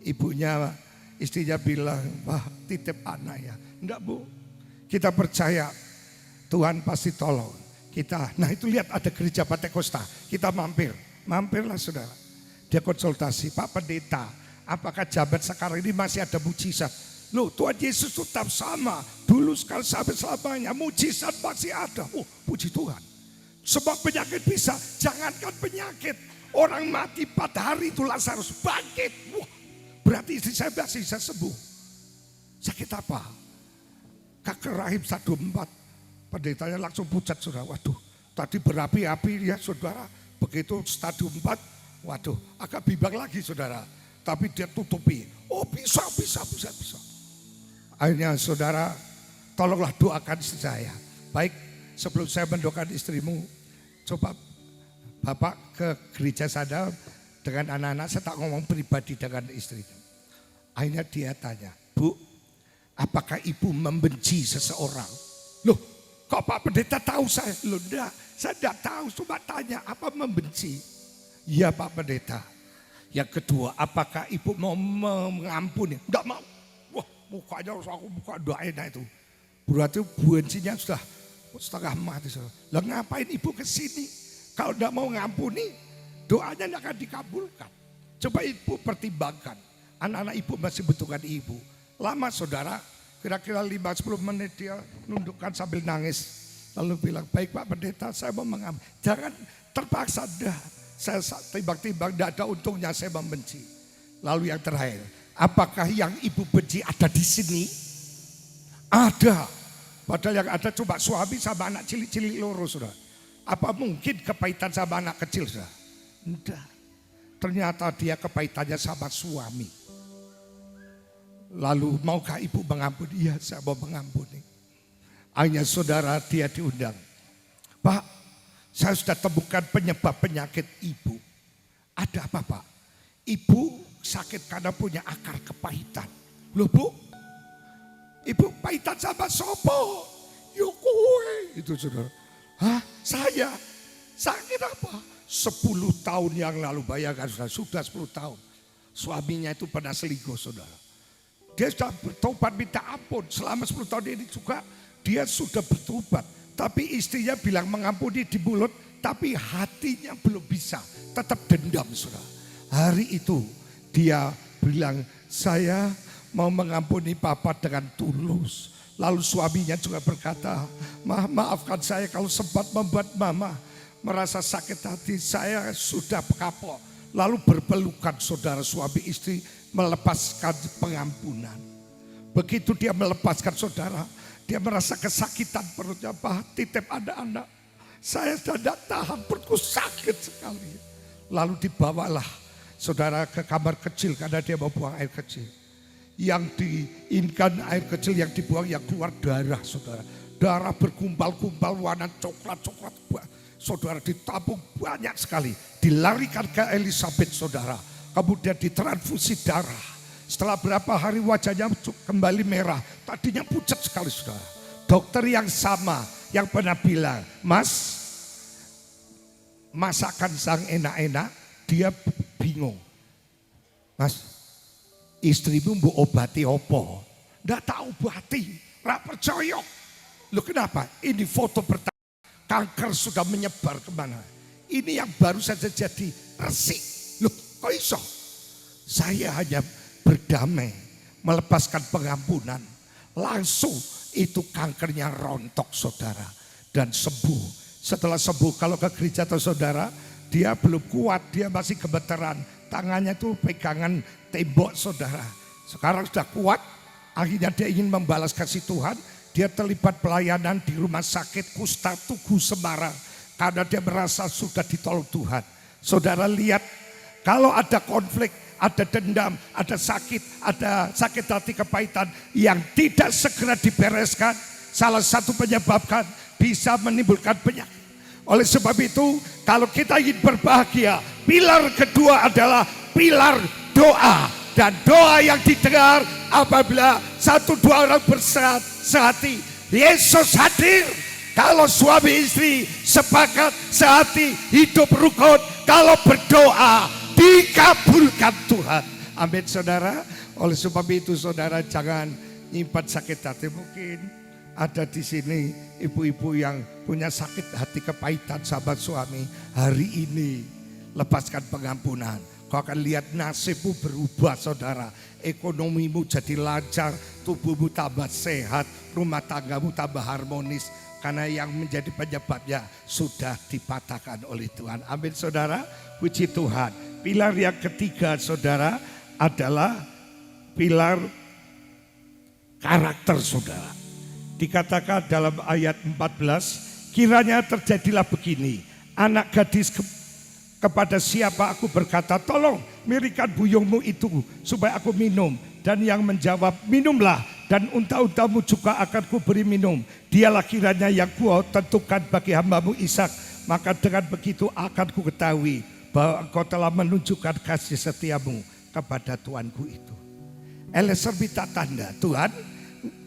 Ibunya, istrinya bilang, wah titip anak ya. Enggak bu, kita percaya Tuhan pasti tolong kita. Nah itu lihat ada gereja Pantekosta, kita mampirlah saudara. Dia konsultasi, Pak Pendeta, apakah zaman sekarang ini masih ada mujizat? Loh Tuhan Yesus tetap sama, dulu sekali sampai selamanya, mujizat masih ada. Oh puji Tuhan. Sebab penyakit bisa, jangankan penyakit. Orang mati 4 hari itu Lazarus bangkit. Wah, berarti istri saya masih bisa sembuh. Sakit apa? Kanker rahim stadium 4. Pendetanya langsung pucat saudara. Waduh, tadi berapi-api ya saudara. Begitu stadium 4, waduh agak bimbang lagi saudara. Tapi dia tutupi. Oh bisa. Akhirnya saudara, tolonglah doakan istri saya. Baik, sebelum saya mendoakan istrimu, coba Bapak ke gereja sana dengan anak-anak, saya tak ngomong pribadi dengan istrinya. Akhirnya dia tanya, Bu, apakah ibu membenci seseorang? Loh, kok Pak Pendeta tahu saya? Loh enggak, saya enggak tahu, cuma tanya apa membenci? Iya Pak Pendeta. Yang kedua, apakah ibu mau mengampuni? Enggak mau. Wah, mukanya aku buka doain itu. Berarti bencinya sudah setengah mati. Lah ngapain ibu ke sini? Kalau enggak mau ngampuni, doanya enggak akan dikabulkan. Coba ibu pertimbangkan. Anak-anak ibu masih butuhkan ibu. Lama saudara, kira-kira 5-10 menit dia nundukkan sambil nangis. Lalu bilang, baik Pak Pendeta, saya mau mengampuni. Jangan terpaksa dah. Saya timbang-timbang tidak ada untungnya saya membenci. Lalu yang terakhir, apakah yang ibu benci ada di sini? Ada. Padahal yang ada cuma suami sama anak cilik-cilik loro sudah. Apa mungkin kepahitan sama anak kecil sudah? Tidak. Ternyata dia kepahitannya sama suami. Lalu maukah ibu mengampuni? Iya saya mau mengampuni. Akhirnya saudara dia diundang. Pak, saya sudah temukan penyebab penyakit ibu. Ada apa Pak? Ibu sakit karena punya akar kepahitan. Loh Bu, ibu pahitan sama sopo? Yo kowe. Itu saudara. Hah? Saya? Sakit apa? 10 tahun yang lalu, bayangkan sudah 10 tahun. Suaminya itu pernah selingkuh saudara. Dia sudah bertobat minta ampun. Selama 10 tahun ini juga dia sudah bertobat. Tapi istrinya bilang mengampuni di mulut, tapi hatinya belum bisa. Tetap dendam saudara. Hari itu dia bilang, saya mau mengampuni papa dengan tulus. Lalu suaminya juga berkata, maafkan saya kalau sempat membuat mama merasa sakit hati. Saya sudah kapok. lalu berpelukan saudara suami istri melepaskan pengampunan. Begitu dia melepaskan saudara, dia merasa kesakitan perutnya, Pak titip ada anak. Saya tidak tahan, perutku sakit sekali. Lalu dibawalah saudara ke kamar kecil karena dia mau buang air kecil. Yang diinginkan air kecil yang dibuang yang keluar darah saudara. Darah berkumpal-kumpal warna coklat-coklat. Saudara ditabung banyak sekali. Dilarikan ke Elizabeth saudara. Kemudian ditransfusi darah. Setelah berapa hari wajahnya kembali merah. Tadinya pucat sekali saudara. Dokter yang sama yang pernah bilang, Mas, masakan sang enak-enak, dia bingung. Mas, istrimu mau obati opo? Nggak tahu obati, nggak percaya. Loh kenapa? Ini foto pertama, kanker sudah menyebar kemana. Ini yang baru saja jadi resik. Loh kok iso? Saya hanya berdamai, melepaskan pengampunan. Langsung itu kankernya rontok saudara. Dan sembuh. Setelah sembuh kalau ke gereja atau saudara, dia belum kuat, dia masih gemeteran. Tangannya itu pegangan tembok saudara. Sekarang sudah kuat, akhirnya dia ingin membalas kasih Tuhan. Dia terlibat pelayanan di rumah sakit Kusta Tugu Semarang. Karena dia merasa sudah ditolong Tuhan. Saudara lihat, kalau ada konflik, ada dendam, ada sakit hati kepahitan yang tidak segera dibereskan, salah satu penyebabkan bisa menimbulkan penyakit. Oleh sebab itu, kalau kita ingin berbahagia, pilar kedua adalah pilar doa. Dan doa yang didengar apabila 1-2 orang bersehati, Yesus hadir. Kalau suami istri sepakat sehati, hidup rukun, kalau berdoa dikabulkan Tuhan. Amin saudara. Oleh sebab itu saudara jangan nyimpan sakit hati. Mungkin ada di sini ibu-ibu yang punya sakit hati kepahitan sahabat suami. Hari ini lepaskan pengampunan. Kau akan lihat nasibmu berubah saudara. Ekonomimu jadi lancar, tubuhmu tambah sehat, rumah tanggamu tambah harmonis. Karena yang menjadi penyebabnya sudah dipatahkan oleh Tuhan. Amin saudara, puji Tuhan. Pilar yang ketiga saudara adalah pilar karakter saudara. Dikatakan dalam ayat 14, kiranya terjadilah begini, anak gadis kepada siapa aku berkata, tolong mirikan buyungmu itu supaya aku minum. Dan yang menjawab, minumlah dan unta-untamu juga akan kuberi minum. Dialah kiranya yang kau tentukan bagi hambamu Ishak. Maka dengan begitu akan ku ketahui bahwa engkau telah menunjukkan kasih setiamu kepada Tuanku itu. Eliezer minta tanda, Tuhan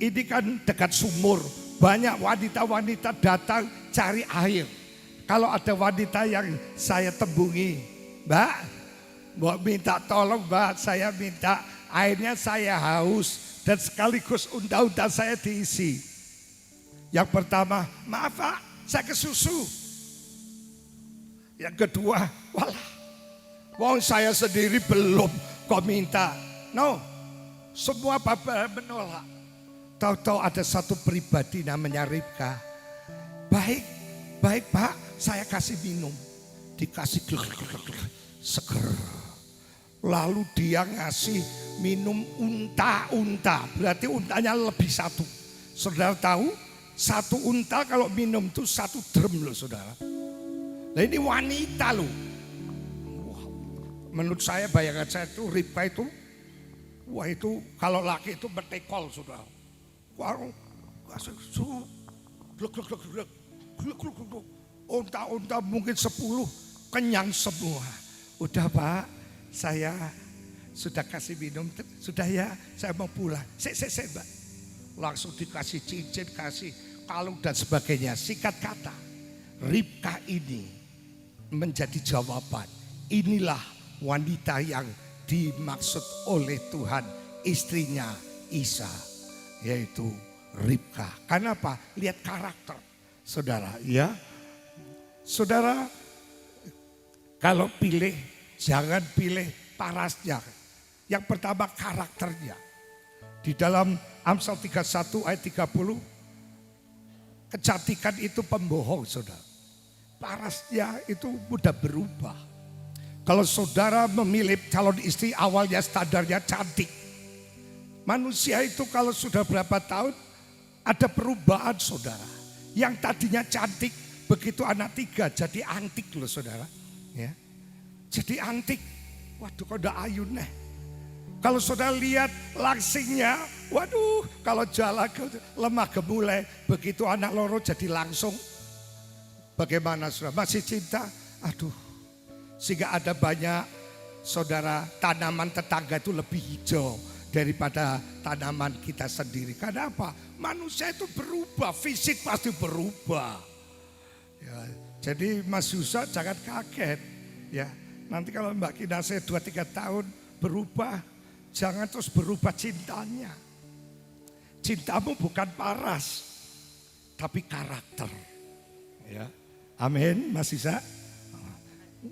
ini kan dekat sumur. Banyak wanita-wanita datang cari air. Kalau ada wanita yang saya tembungi, Mbak, mau minta tolong Mbak, saya minta airnya saya haus dan sekaligus unta-unta saya diisi. Yang pertama, maaf Pak, saya kesusu. Yang kedua, walah, wong saya sendiri belum kok minta. No, semua bapak menolak. Tahu-tahu ada satu pribadi namanya Ribka. Baik Pak, saya kasih minum. Dikasih seger. Lalu dia ngasih minum unta-unta. Berarti untanya lebih satu. Saudara tahu, satu unta kalau minum itu 1 drum loh saudara. Nah ini wanita loh. Wah, menurut saya bayangan saya itu Ribka itu, wah itu kalau laki itu bertekol saudara. Warung kasih gluk. Unta-unta mungkin 10 kenyang semua. Udah Pak, saya sudah kasih minum, sudah ya, saya mau pulang. Saya Mbak. Langsung dikasih cincin, kasih kalung dan sebagainya. Singkat kata, Ribka ini menjadi jawaban. Inilah wanita yang dimaksud oleh Tuhan, istrinya Isa, yaitu Ribka. Karena apa? Lihat karakter, saudara. Ya, saudara, kalau pilih jangan pilih parasnya. Yang pertama karakternya. Di dalam Amsal 31 ayat 30, kecantikan itu pembohong saudara. Parasnya itu mudah berubah. Kalau saudara memilih calon istri awalnya standarnya cantik. Manusia itu kalau sudah berapa tahun ada perubahan saudara. Yang tadinya cantik begitu anak 3 jadi antik loh saudara. Ya. Jadi antik. Waduh kok udah ayun nih. Kalau saudara lihat langsingnya, waduh kalau jalan lemah gemulai. Begitu anak loro jadi langsung. Bagaimana saudara? Masih cinta? Aduh. Sehingga ada banyak saudara tanaman tetangga itu lebih hijau daripada tanaman kita sendiri. Karena apa? Manusia itu berubah, fisik pasti berubah. Ya, jadi Mas Yusuf jangan kaget. Ya, nanti kalau Mbak Kinase 2-3 tahun berubah, jangan terus berubah cintanya. Cintamu bukan paras, tapi karakter. Ya, amin Mas Isa.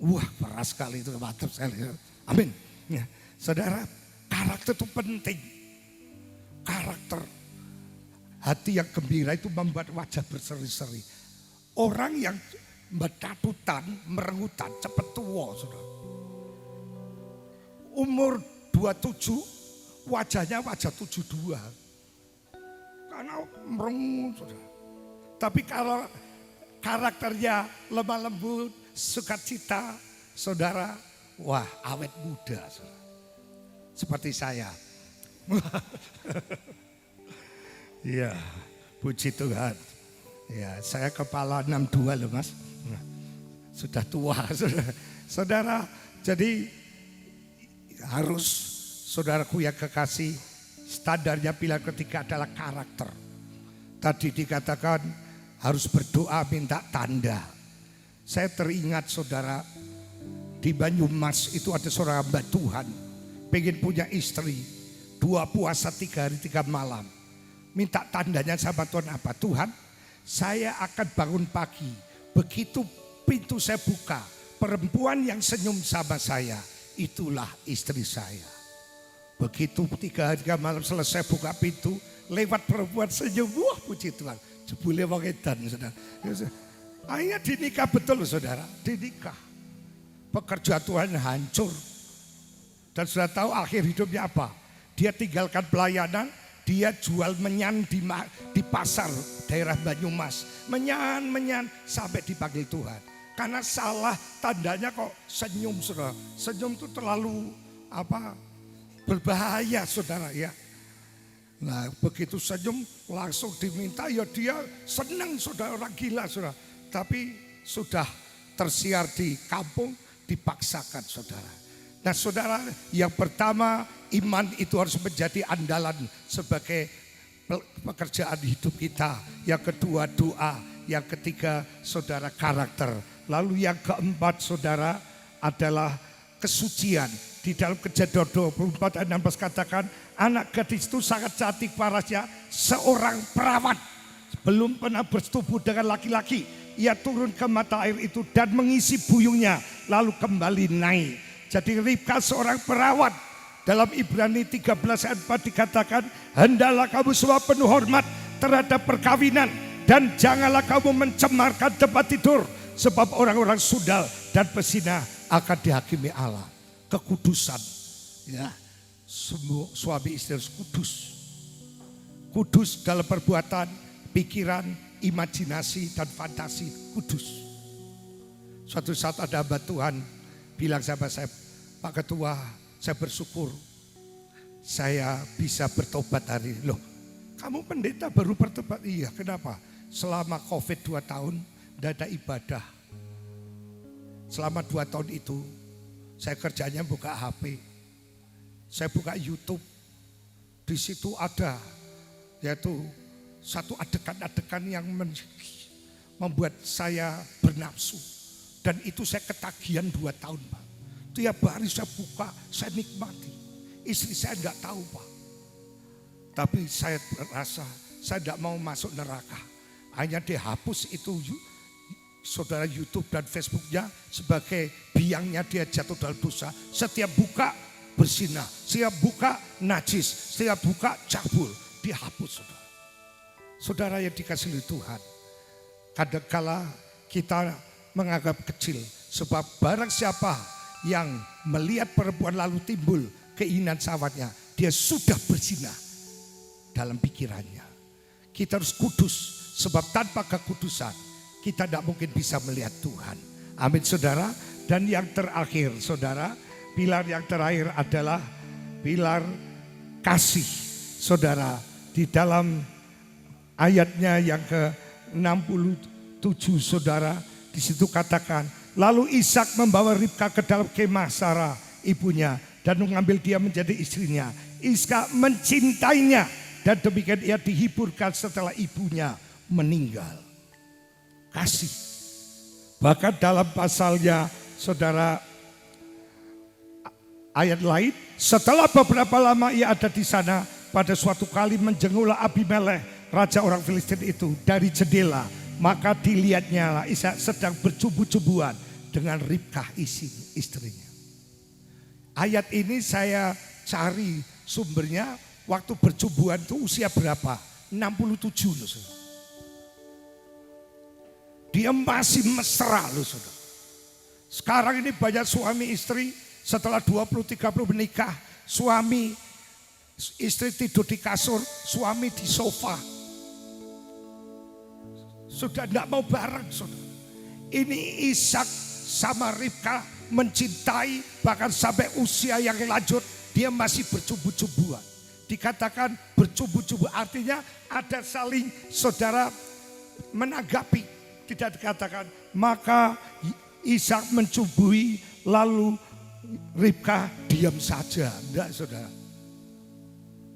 Wah paras sekali itu, mantap sekali. Amin. Ya, saudara, karakter itu penting. Karakter. Hati yang gembira itu membuat wajah berseri-seri. Orang yang berkatutan, merengutan, cepat tua. Saudara. Umur 27, wajahnya wajah 72. Karena merengut. Saudara. Tapi kalau karakternya lemah lembut, sukacita, saudara, wah awet muda, saudara. Seperti saya. Iya, puji Tuhan. Ya, saya kepala 62 loh mas. Sudah tua, saudara. Saudara, jadi harus saudaraku yang kekasih, standarnya pilihan ketiga adalah karakter. Tadi dikatakan harus berdoa minta tanda. Saya teringat saudara, di Banyumas itu ada seorang hamba Tuhan, pengen punya istri, 2 puasa 3 hari 3 malam. Minta tandanya sama Tuhan apa? Tuhan, saya akan bangun pagi, begitu pintu saya buka, perempuan yang senyum sama saya, itulah istri saya. Begitu 3 hari 3 malam selesai buka pintu, lewat perempuan senyum, wah puji Tuhan, jebule wong edan saudara. Akhirnya dinikah betul saudara, dinikah. Pekerjaan Tuhan hancur. Dan sudah tahu akhir hidupnya apa? Dia tinggalkan pelayanan, dia jual menyan di pasar daerah Banyumas. Menyan sampai dipanggil Tuhan. Karena salah tandanya kok senyum saudara. Senyum itu terlalu berbahaya saudara ya. Nah begitu senyum langsung diminta ya dia senang saudara, orang gila saudara. Tapi sudah tersiar di kampung dipaksakan saudara. Nah saudara, yang pertama iman itu harus menjadi andalan sebagai pekerjaan hidup kita. Yang kedua doa, yang ketiga saudara karakter. Lalu yang keempat saudara adalah kesucian. Di dalam Kejadian 24 ayat 16 katakan, anak gadis itu sangat cantik parasnya, seorang perawat. Belum pernah bersetubuh dengan laki-laki. Ia turun ke mata air itu dan mengisi buyungnya, lalu kembali naik. Jadi Ribka seorang perawat. Dalam Ibrani 13 ayat 4 dikatakan, hendaklah kamu semua penuh hormat terhadap perkawinan, dan janganlah kamu mencemarkan tempat tidur, sebab orang-orang sundal dan pesina akan dihakimi Allah. Kekudusan, ya, semua suami istri harus kudus. Kudus dalam perbuatan, pikiran, imajinasi dan fantasi, kudus. Suatu saat ada hamba Tuhan bilang sama saya, Pak Ketua, saya bersyukur saya bisa bertobat hari ini. Loh, kamu pendeta baru bertobat? Iya, kenapa? Selama COVID 2 tahun tidak ada ibadah. Selama 2 tahun itu saya kerjanya buka HP, saya buka YouTube. Di situ ada yaitu satu adegan-adegan yang membuat saya bernafsu. Dan itu saya ketagihan 2 tahun Pak. Tiap hari saya buka, saya nikmati. Istri saya enggak tahu Pak. Tapi saya merasa saya enggak mau masuk neraka. Hanya dihapus itu saudara YouTube dan Facebooknya sebagai biangnya dia jatuh dalam dosa. Setiap buka bersinah, setiap buka najis, setiap buka cabul, dihapus saudara. Saudara yang dikasihi oleh Tuhan, kadangkala kita menganggap kecil sebab barang siapa yang melihat perempuan lalu timbul keinginan syahwatnya, dia sudah berzina dalam pikirannya. Kita harus kudus, sebab tanpa kekudusan kita tidak mungkin bisa melihat Tuhan. Amin saudara. Dan yang terakhir saudara, pilar yang terakhir adalah pilar kasih. Saudara, di dalam ayatnya yang ke-67 saudara, di situ katakan, lalu Ishak membawa Ribka ke dalam kemah Sarah ibunya dan mengambil dia menjadi istrinya. Ishak mencintainya dan demikian ia dihiburkan setelah ibunya meninggal. Kasih. Bahkan dalam pasalnya saudara, ayat lain, setelah beberapa lama ia ada di sana, pada suatu kali menjenguklah Abimelekh, raja orang Filistin itu dari jendela. Maka dilihatnya lah Ishak sedang bercumbu-cumbuan dengan Ribkah istrinya. Ayat ini saya cari sumbernya, waktu bercumbuan itu usia berapa? 67 loh saudara. Dia masih mesra loh saudara. Sekarang ini banyak suami istri setelah 20-30 menikah, suami istri tidur di kasur, suami di sofa. Sudah tidak mau bareng saudara. Ini Ishak sama Ribka mencintai, bahkan sampai usia yang lanjut dia masih bercumbu-cumbuan. Dikatakan bercumbu-cumbu artinya ada saling saudara menanggapi. Tidak dikatakan maka Ishak mencubui lalu Ribka diam saja. Enggak saudara.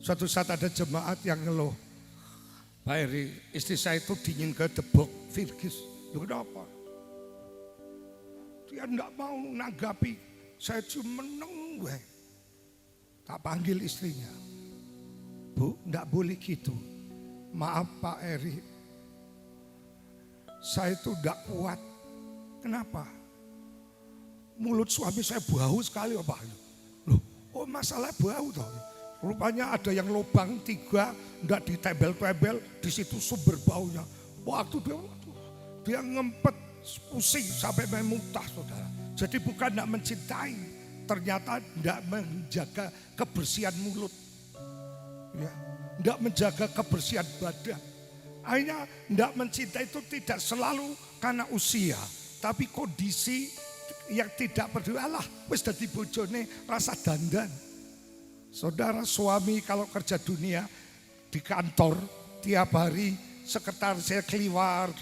Suatu saat ada jemaat yang ngeluh, Pak Eri, istri saya itu dingin ke debok virgis. Loh kenapa? Dia enggak mau nanggapi. Saya cuma meneng. Tak panggil istrinya. Bu, enggak boleh gitu. Maaf Pak Eri, saya itu enggak kuat. Kenapa? Mulut suami saya bau sekali Pak. Loh, oh masalah bau toh. Rupanya ada yang lubang 3, enggak ditebel-tebel, di situ sumber baunya. Waktu dia ngempet pusing sampai memuntah saudara. Jadi bukan enggak mencintai, ternyata enggak menjaga kebersihan mulut. Ya, enggak menjaga kebersihan badan. Akhirnya enggak mencintai itu tidak selalu karena usia, tapi kondisi yang tidak peduli. Alah, wis dadi bojone rasa dandan. Saudara, suami kalau kerja dunia di kantor tiap hari sekretarisnya keliwar,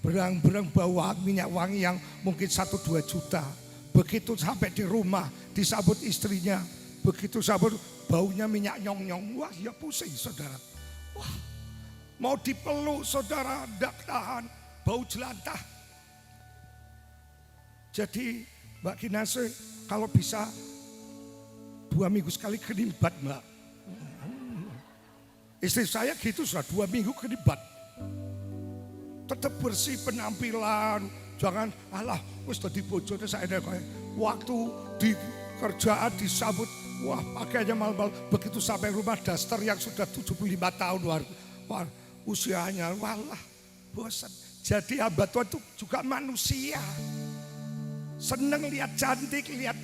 berang-berang bawa minyak wangi yang mungkin 1-2 juta. Begitu sampai di rumah disambut istrinya, begitu sambut baunya minyak nyong-nyong. Wah ya pusing saudara. Wah, mau dipeluk saudara tidak tahan, bau jelantah. Jadi Mbak Kinase kalau bisa 2 minggu sekali kenimbat Mbak. Istri saya gitu sudah 2 minggu kenimbat. Tetap bersih penampilan. Jangan alah wis dadi bojone saya kayak waktu di kerjaan disambut. Wah pakainya mal-mal. Begitu sampai rumah daster yang sudah 75 tahun. Wah, usianya walah bosan. Jadi hamba Tuhan itu juga manusia. Seneng lihat cantik, lihat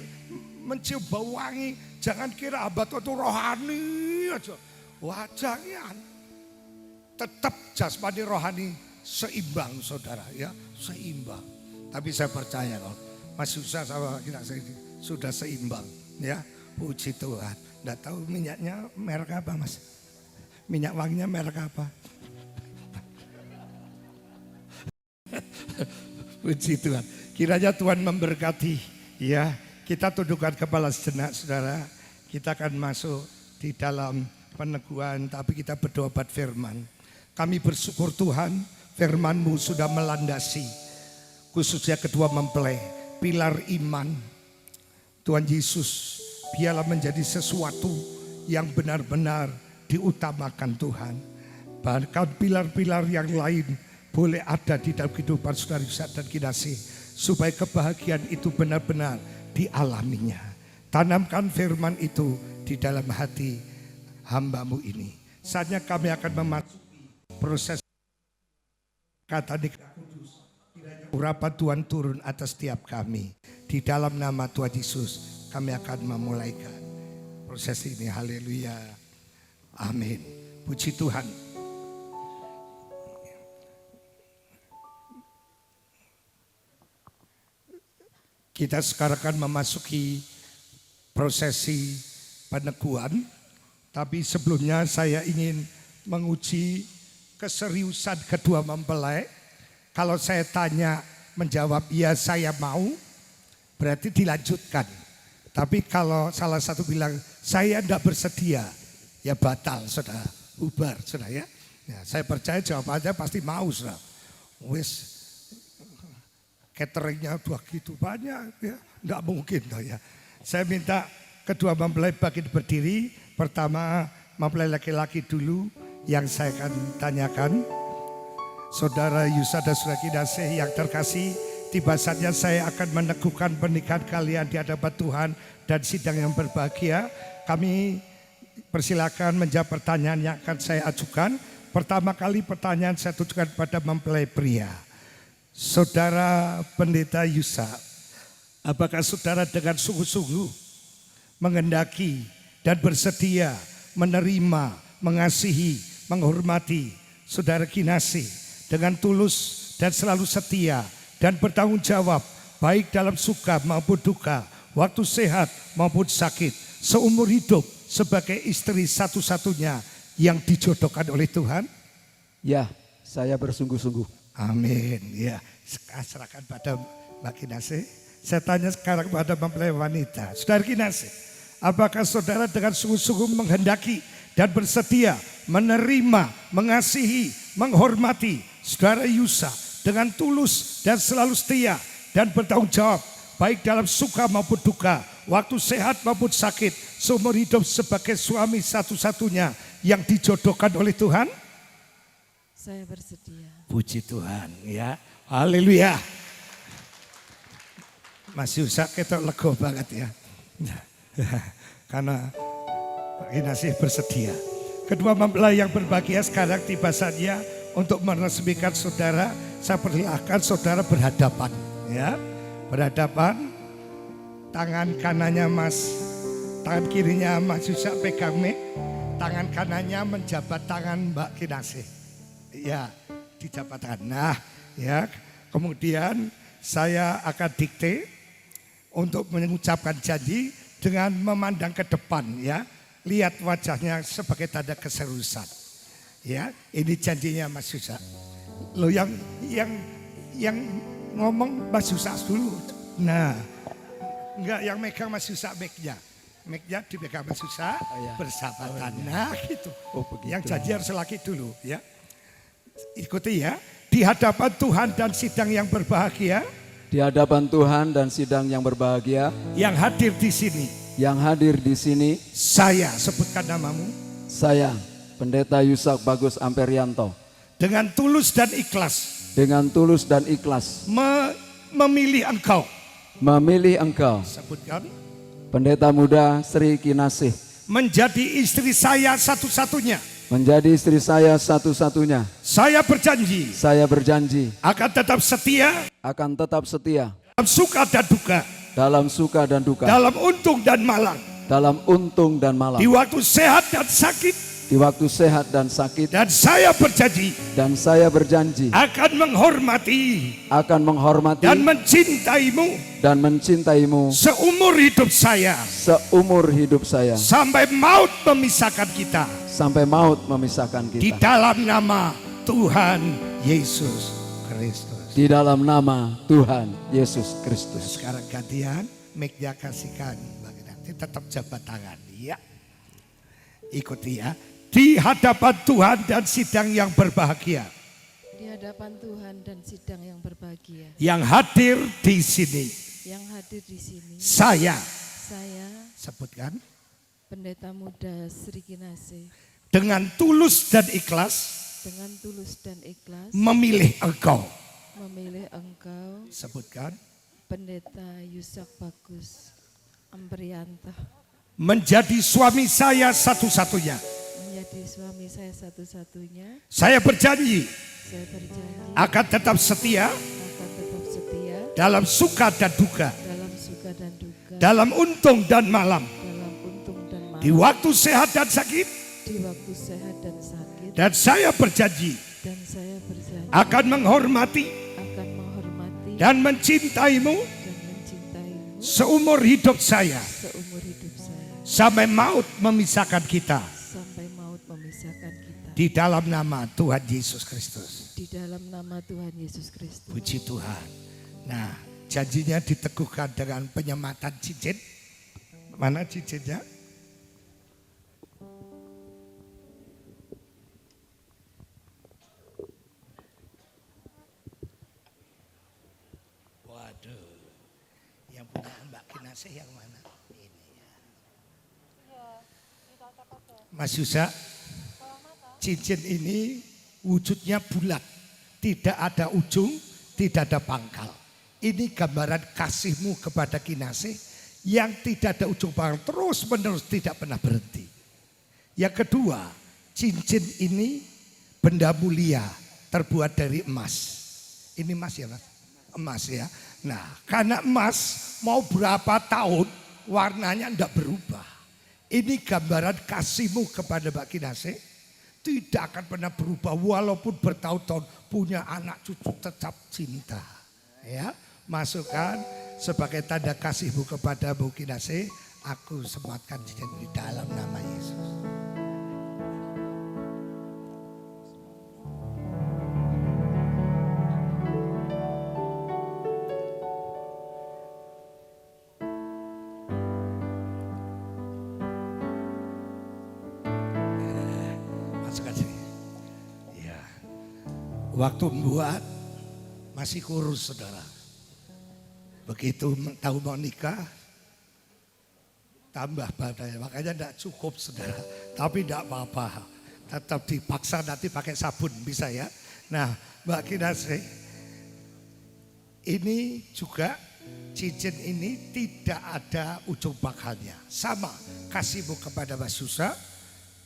mencium bau wangi. Jangan kira hamba Tuhan itu rohani aja. Wah jangan. Tetap jasmani rohani seimbang saudara ya. Seimbang. Tapi saya percaya kalau Mas Yusa sama kita sudah seimbang ya. Puji Tuhan. Nggak tahu minyaknya merek apa Mas? Minyak wanginya merek apa? Puji Tuhan. Kiranya Tuhan memberkati ya. Kita tundukkan kepala sejenak saudara. Kita akan masuk di dalam peneguhan, tapi kita berdoa buat firman. Kami bersyukur Tuhan, firman-Mu sudah melandasi, khususnya kedua mempelai, pilar iman. Tuhan Yesus, biarlah menjadi sesuatu yang benar-benar diutamakan Tuhan. Bahkan pilar-pilar yang lain boleh ada di dalam kehidupan saudara dan Kinasih, supaya kebahagiaan itu benar-benar dialaminya. Tanamkan firman itu di dalam hati hamba-Mu ini. Saatnya kami akan memasuki proses kata Nikah Kudus. Kiranya urapan Tuhan turun atas setiap kami. Di Di dalam nama Tuhan Yesus kami akan memulaikan proses ini. Haleluya. Amin. Puji Tuhan. Kita sekarang akan memasuki prosesi peneguhan. Tapi sebelumnya saya ingin menguji keseriusan kedua mempelai. Kalau saya tanya menjawab iya saya mau, berarti dilanjutkan. Tapi kalau salah satu bilang saya tidak bersedia, ya batal, saudara, bubar, saudara ya. Saya percaya jawabannya pasti mau, saudara. Wis cateringnya udah gitu banyak, ya nggak mungkin toh ya. Saya minta kedua mempelai bangkit berdiri. Pertama mempelai laki-laki dulu yang saya akan tanyakan. Saudara Yusa dan Saudara Kinasih yang terkasih, tiba saatnya saya akan meneguhkan pernikahan kalian di hadapan Tuhan dan sidang yang berbahagia. Kami persilakan menjawab pertanyaan yang akan saya ajukan. Pertama kali pertanyaan saya tujukan pada mempelai pria. Saudara Pendeta Yusa, apakah saudara dengan sungguh-sungguh menghendaki dan bersedia menerima, mengasihi, menghormati saudara Kinasih dengan tulus dan selalu setia dan bertanggung jawab baik dalam suka maupun duka, waktu sehat maupun sakit, seumur hidup sebagai istri satu-satunya yang dijodohkan oleh Tuhan? Ya, saya bersungguh-sungguh. Amin. Ya, serahkan pada Mbak Kinasih. Saya tanya sekarang pada mempelai wanita. Saudara Kinasih, apakah saudara dengan sungguh-sungguh menghendaki dan bersedia menerima, mengasihi, menghormati saudara Yusa dengan tulus dan selalu setia dan bertanggung jawab baik dalam suka maupun duka, waktu sehat maupun sakit, seumur hidup sebagai suami satu-satunya yang dijodohkan oleh Tuhan? Saya bersedia. Puji Tuhan ya. Haleluya. Mas Yusa ketok lega banget ya. Karena Kinasih bersedia. Kedua mempelai yang berbahagia sekarang tiba saatnya untuk meresmikan saudara. Saya persilahkan saudara berhadapan ya. Berhadapan, tangan kanannya tangan kirinya Mas Yusa pegang mic, tangan kanannya menjabat tangan Mbak Kinasih. Ya, dijabat tangan. Nah, ya, kemudian saya akan dikte untuk mengucapkan janji dengan memandang ke depan ya. Lihat wajahnya sebagai tanda keseriusan. Ya, ini janjinya Mas Yusa. Loh yang ngomong Mas Yusa dulu. Nah, enggak yang megang Mas Yusa mic-nya. Mic-nya dipegang Mas Yusa, bersahabatan. Nah, gitu. Yang janji harus laki dulu ya. Ikuti ya. Di hadapan Tuhan dan sidang yang berbahagia. Di hadapan Tuhan dan sidang yang berbahagia. Yang hadir di sini. Yang hadir di sini. Saya sebutkan namamu. Saya Pendeta Yusak Bagus Amperianto. Dengan tulus dan ikhlas. Dengan tulus dan ikhlas. Memilih engkau. Memilih engkau. Sebutkan. Pendeta muda Sri Kinasih. Menjadi istri saya satu-satunya. Menjadi istri saya satu-satunya. Saya berjanji. Saya berjanji. Akan tetap setia. Akan tetap setia. Dalam suka dan duka. Dalam suka dan duka. Dalam untung dan malang. Dalam untung dan malang. Di waktu sehat dan sakit. Di waktu sehat dan sakit. Dan saya berjanji. Dan saya berjanji. Akan menghormati. Akan menghormati. Dan mencintaimu. Dan mencintaimu. Seumur hidup saya. Seumur hidup saya. Sampai maut memisahkan kita. Sampai maut memisahkan kita. Di dalam nama Tuhan Yesus Kristus. Di dalam nama Tuhan Yesus Kristus. Sekarang gantian, mic-nya kasihkan. Nanti tetap jabat tangan. Ya. Ikuti ya. Di hadapan Tuhan dan sidang yang berbahagia. Di hadapan Tuhan dan sidang yang berbahagia. Yang hadir di sini. Yang hadir di sini. Saya. Sebutkan. Pendeta muda Sri Kinasih. Dengan tulus dan ikhlas. Dengan tulus dan ikhlas. Memilih engkau. Memilih engkau. Sebutkan. Pendeta Yusak Bagus Amperianto. Menjadi suami saya satu-satunya. Menjadi suami saya satu-satunya. Saya berjanji. Saya berjanji. Akan tetap setia. Akan tetap setia. Dalam suka dan duka. Dalam suka dan duka, dalam untung dan malam, dalam untung dan malam, di waktu sehat dan sakit. di waktu sehat dan sakit, Dan saya berjanji dan saya berjanji akan menghormati akan menghormati dan mencintaimu dan mencintaimu seumur hidup saya, seumur hidup saya, sampai maut memisahkan kita, sampai maut memisahkan kita. di dalam nama Tuhan Yesus Kristus. Di dalam nama Tuhan Yesus Kristus. Puji Tuhan. Nah, janjinya diteguhkan dengan penyematan cincin. Mana cincinnya? Waduh, yang punya Mbak Kinasih yang mana? Ini ya. Mas Yusa, cincin ini wujudnya bulat, tidak ada ujung, tidak ada pangkal. Ini gambaran kasihmu kepada Kinasih yang tidak ada ujung pangkal, terus menerus tidak pernah berhenti. Yang kedua, cincin ini benda mulia terbuat dari emas. Ini emas ya Mas? Emas ya. Nah, karena emas mau berapa tahun warnanya tidak berubah. Ini gambaran kasihmu kepada Mbak Kinasih. Tidak akan pernah berubah walaupun bertahun-tahun punya anak cucu tetap cinta. Ya, masukkan sebagai tanda kasihmu kepada Mbak Kinasih. Aku sematkan cincin di dalam nama Yesus. Waktu membuat masih kurus saudara. Begitu tahu mau nikah tambah badannya. Makanya tidak cukup saudara. Tapi tidak apa-apa. Tetap dipaksa nanti pakai sabun bisa ya. Nah Mbak Kinasih, ini juga cincin ini tidak ada ujung pangkalnya. Sama kasihmu kepada Mas Yusa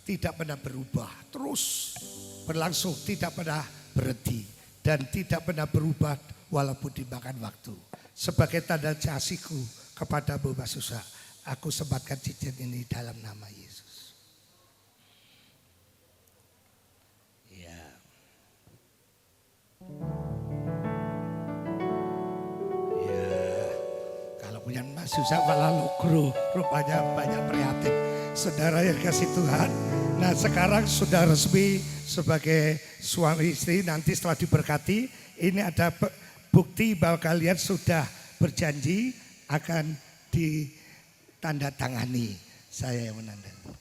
tidak pernah berubah. Terus berlangsung tidak pernah berhenti dan tidak pernah berubah walaupun dimakan waktu. Sebagai tanda kasihku kepada Bu Mas Yusa, aku sematkan cincin ini dalam nama Yesus. Ya. Ya. Kalau punya Mas Yusa malah logro, rupanya banyak prihatin. Saudara yang kasih Tuhan, nah sekarang sudah resmi sebagai suami istri, nanti setelah diberkati, ini ada bukti bahwa kalian sudah berjanji akan ditandatangani. Saya yang menandatangani.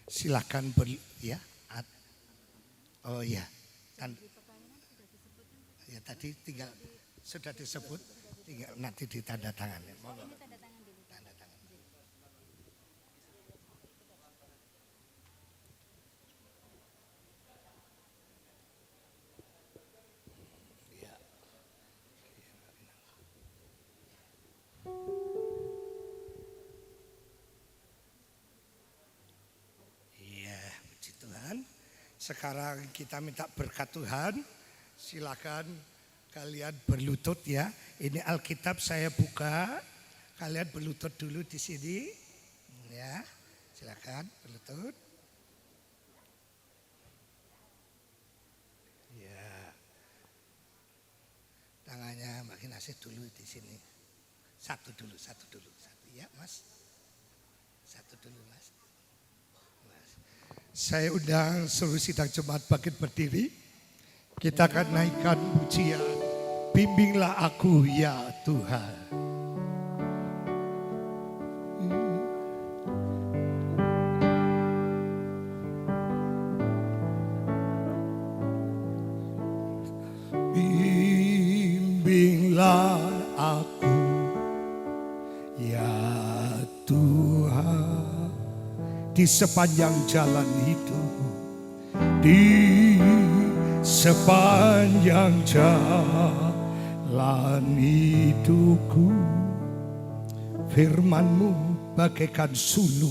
Silakan ya. Oh ya. Ya tadi tinggal sudah disebut, tinggal nanti ditandatangani. Tanda tangan. Ya. Sekarang kita minta berkat Tuhan. Silakan kalian berlutut ya. Ini Alkitab saya buka. Kalian berlutut dulu di sini. Ya, silakan berlutut. Ya. Tangannya Mbak Kinasih dulu di sini. Satu dulu. Satu ya, Mas. Satu dulu, Mas. Saya undang seluruh sidang jemaat bangkit berdiri. Kita akan naikkan pujian. Bimbinglah aku ya Tuhan. Bimbinglah aku di sepanjang jalan hidup, di sepanjang jalan hidupku. Firman-Mu bagaikan sulu,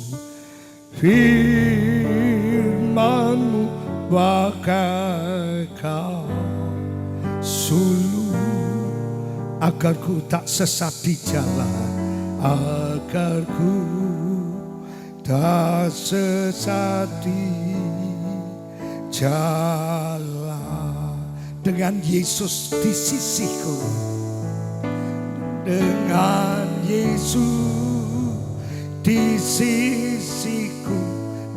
firman-Mu bagaikan sulu, agar ku tak sesat di jalan, agar ku tak sesat di jalan. Dengan Yesus di sisiku, dengan Yesus di sisiku,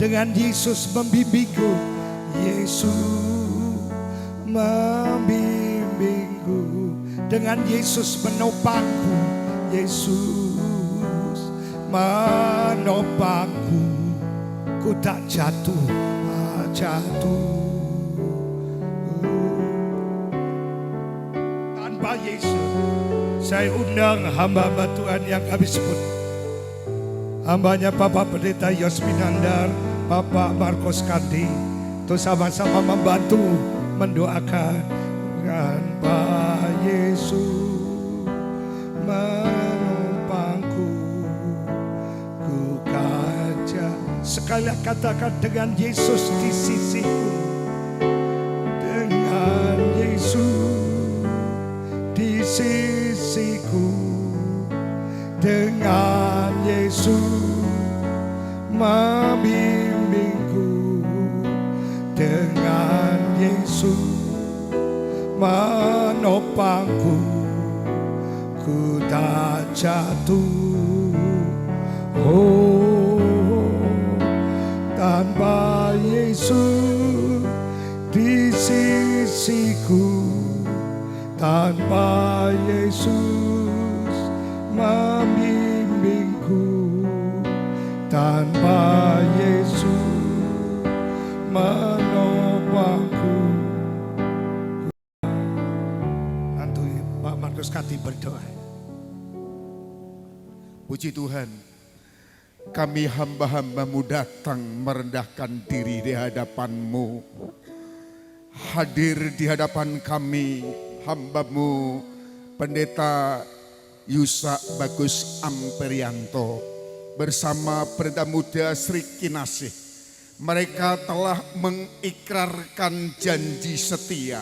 dengan Yesus membimbingku, Yesus membimbingku, dengan Yesus menopangku, Yesus menopangku, ku tak jatuh, tanpa Yesus. Saya undang hamba-hamba Tuhan yang kami sebut, hambanya Bapak Pendeta Yosminandar, Bapak Markus Kandi, untuk sama-sama membantu mendoakan tanpa Yesus menumpangku, ku kaca. Sekali katakan, dengan Yesus di sisiku, dengan Yesus di sisiku, dengan Yesus membimbingku, dengan Yesus menopangku, ku tak jatuh. Oh, tanpa Yesus di sisiku, tanpa Yesus membimbingku, tanpa Yesus menopangku. Nanti Pak Markus Kati berdoa. Puji Tuhan, kami hamba-hamba-Mu datang merendahkan diri di hadapan-Mu. Hadir di hadapan kami hamba-Mu Pendeta Yusak Bagus Amperianto bersama Pendeta Muda Sri Kinasih. Mereka telah mengikrarkan janji setia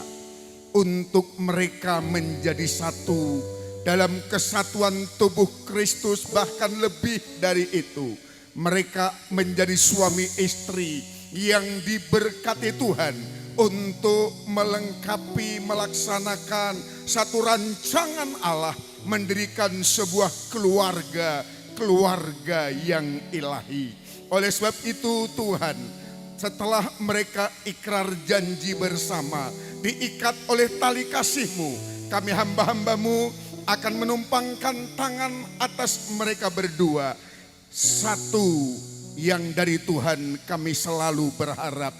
untuk mereka menjadi satu dalam kesatuan tubuh Kristus, bahkan lebih dari itu. Mereka menjadi suami istri yang diberkati Tuhan untuk melengkapi, melaksanakan satu rancangan Allah, mendirikan sebuah keluarga yang ilahi. Oleh sebab itu Tuhan, setelah mereka ikrar janji bersama, diikat oleh tali kasih-Mu, kami hamba-hamba-Mu akan menumpangkan tangan atas mereka berdua. Satu yang dari Tuhan kami selalu berharap,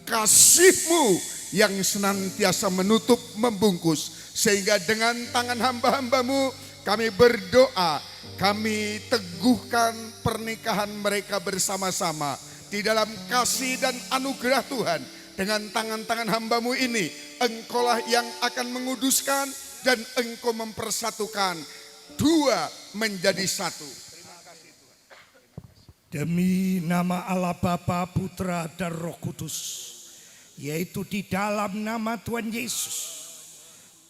kasih-Mu yang senantiasa menutup membungkus, sehingga dengan tangan hamba-hamba-Mu kami berdoa, kami teguhkan pernikahan mereka bersama-sama di dalam kasih dan anugerah Tuhan. Dengan tangan-tangan hamba-Mu ini, Engkaulah yang akan menguduskan dan Engkau mempersatukan dua menjadi satu. Demi nama Allah Bapa, Putra dan Roh Kudus, yaitu di dalam nama Tuhan Yesus,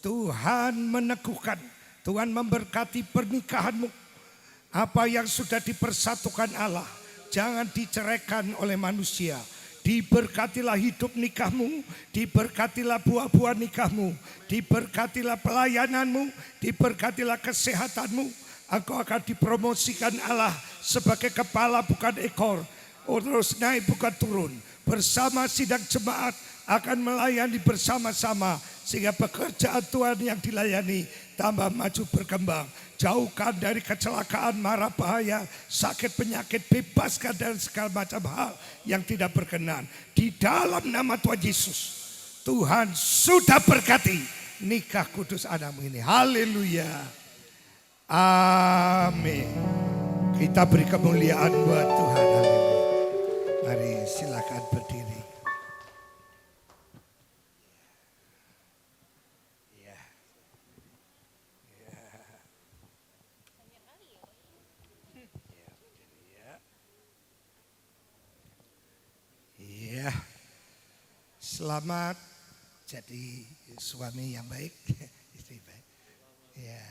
Tuhan meneguhkan, Tuhan memberkati pernikahanmu. Apa yang sudah dipersatukan Allah, jangan diceraikan oleh manusia. Diberkatilah hidup nikahmu, diberkatilah buah-buah nikahmu, diberkatilah pelayananmu, diberkatilah kesehatanmu. Engkau akan dipromosikan Allah sebagai kepala bukan ekor, terus naik bukan turun. Bersama sidang jemaat akan melayani bersama-sama, sehingga pekerjaan Tuhan yang dilayani tambah maju berkembang. Jauhkan dari kecelakaan, mara bahaya, sakit penyakit, bebaskan dari segala macam hal yang tidak berkenan. Di dalam nama Tuhan Yesus, Tuhan sudah berkati nikah kudus anakmu ini. Haleluya. Amin. Kita beri kemuliaan buat Tuhan. Haleluya. Mari silakan berdiri. Ya. Iya. Selamat jadi suami yang baik, istri baik. Ya.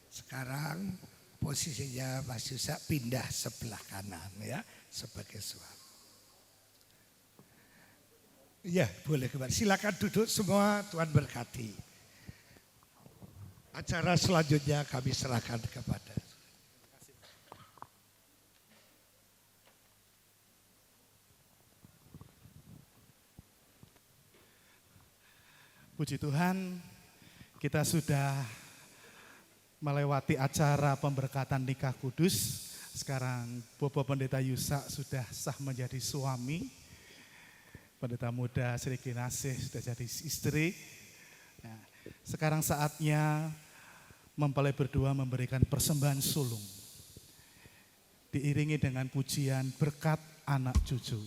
Sekarang posisinya Mas Yusak pindah sebelah kanan ya sebagai suami. Ya, boleh kembali. Silakan duduk semua, Tuhan berkati. Acara selanjutnya kami serahkan kepada. Puji Tuhan, kita sudah melewati acara pemberkatan nikah kudus. Sekarang Bapak Pendeta Yusak sudah sah menjadi suami. Pendeta muda Sri Kinasih sudah jadi istri. Nah, sekarang saatnya mempelai berdua memberikan persembahan sulung. Diiringi dengan pujian berkat anak cucu.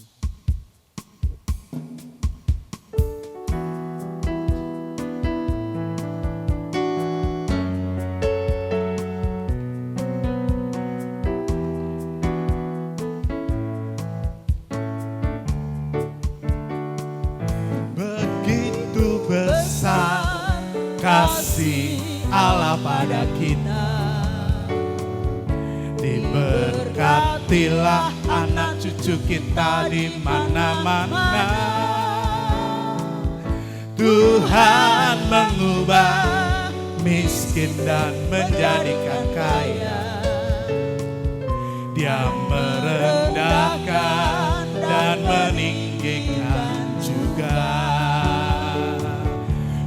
Begitu besar kasih Allah pada kita, diberkatilah anak cucu kita di mana-mana. Tuhan mengubah miskin dan menjadikan kaya. Dia merendahkan dan meninggikan juga.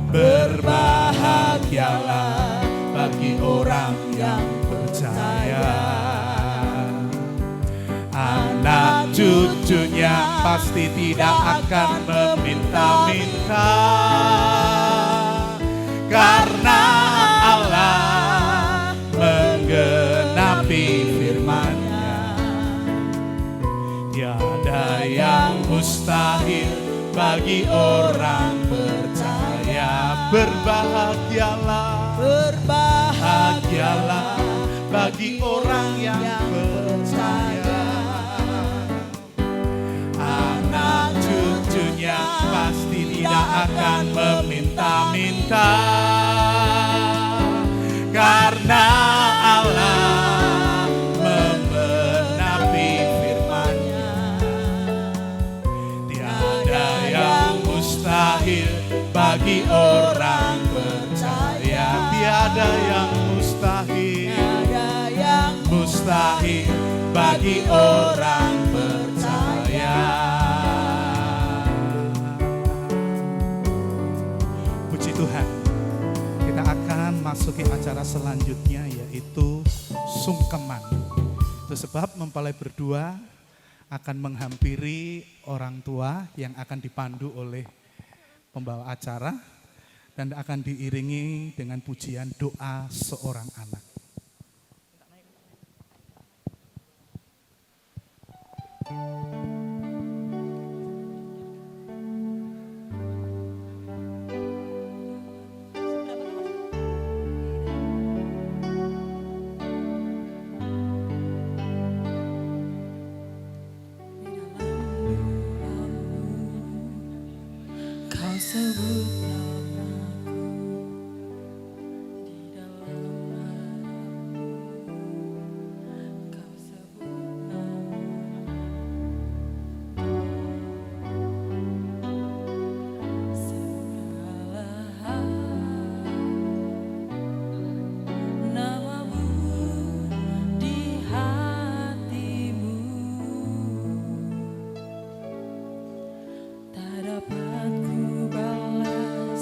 Berbahagialah bagi orang yang percaya. Anak cucunya pasti tidak akan meminta-minta, karena Allah menggenapi firman-Nya. Tiada yang mustahil bagi orang percaya. Berbahagialah, berbahagialah bagi orang yang percaya. Anak cucunya pasti tidak akan meminta-minta, karena Allah membenapi firman-Nya. Tiada yang mustahil bagi orang percaya. Tiada yang mustahil, tiada yang mustahil bagi orang percaya. Puji Tuhan, kita akan masuki acara selanjutnya, yaitu sungkeman. Itu sebab mempelai berdua akan menghampiri orang tua yang akan dipandu oleh pembawa acara dan akan diiringi dengan pujian doa seorang anak. Kau sebut namaku di dalam hatimu. Kau sebut namaku. Segala hal namamu di hatimu. Tak dapat ku balas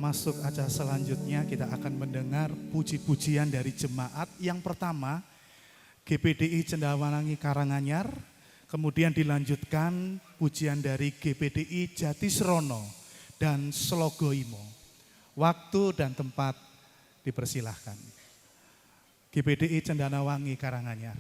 masuk acara selanjutnya kita akan mendengar puji-pujian dari jemaat. Yang pertama GPDI Cendawangi Karanganyar, kemudian dilanjutkan pujian dari GPDI Jatisrono dan Slogoimo. Waktu dan tempat dipersilahkan. GPDI Cendawangi Karanganyar.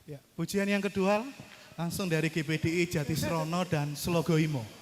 Ya, pujian yang kedua langsung dari GPDI Jatisrono dan Slogoimo.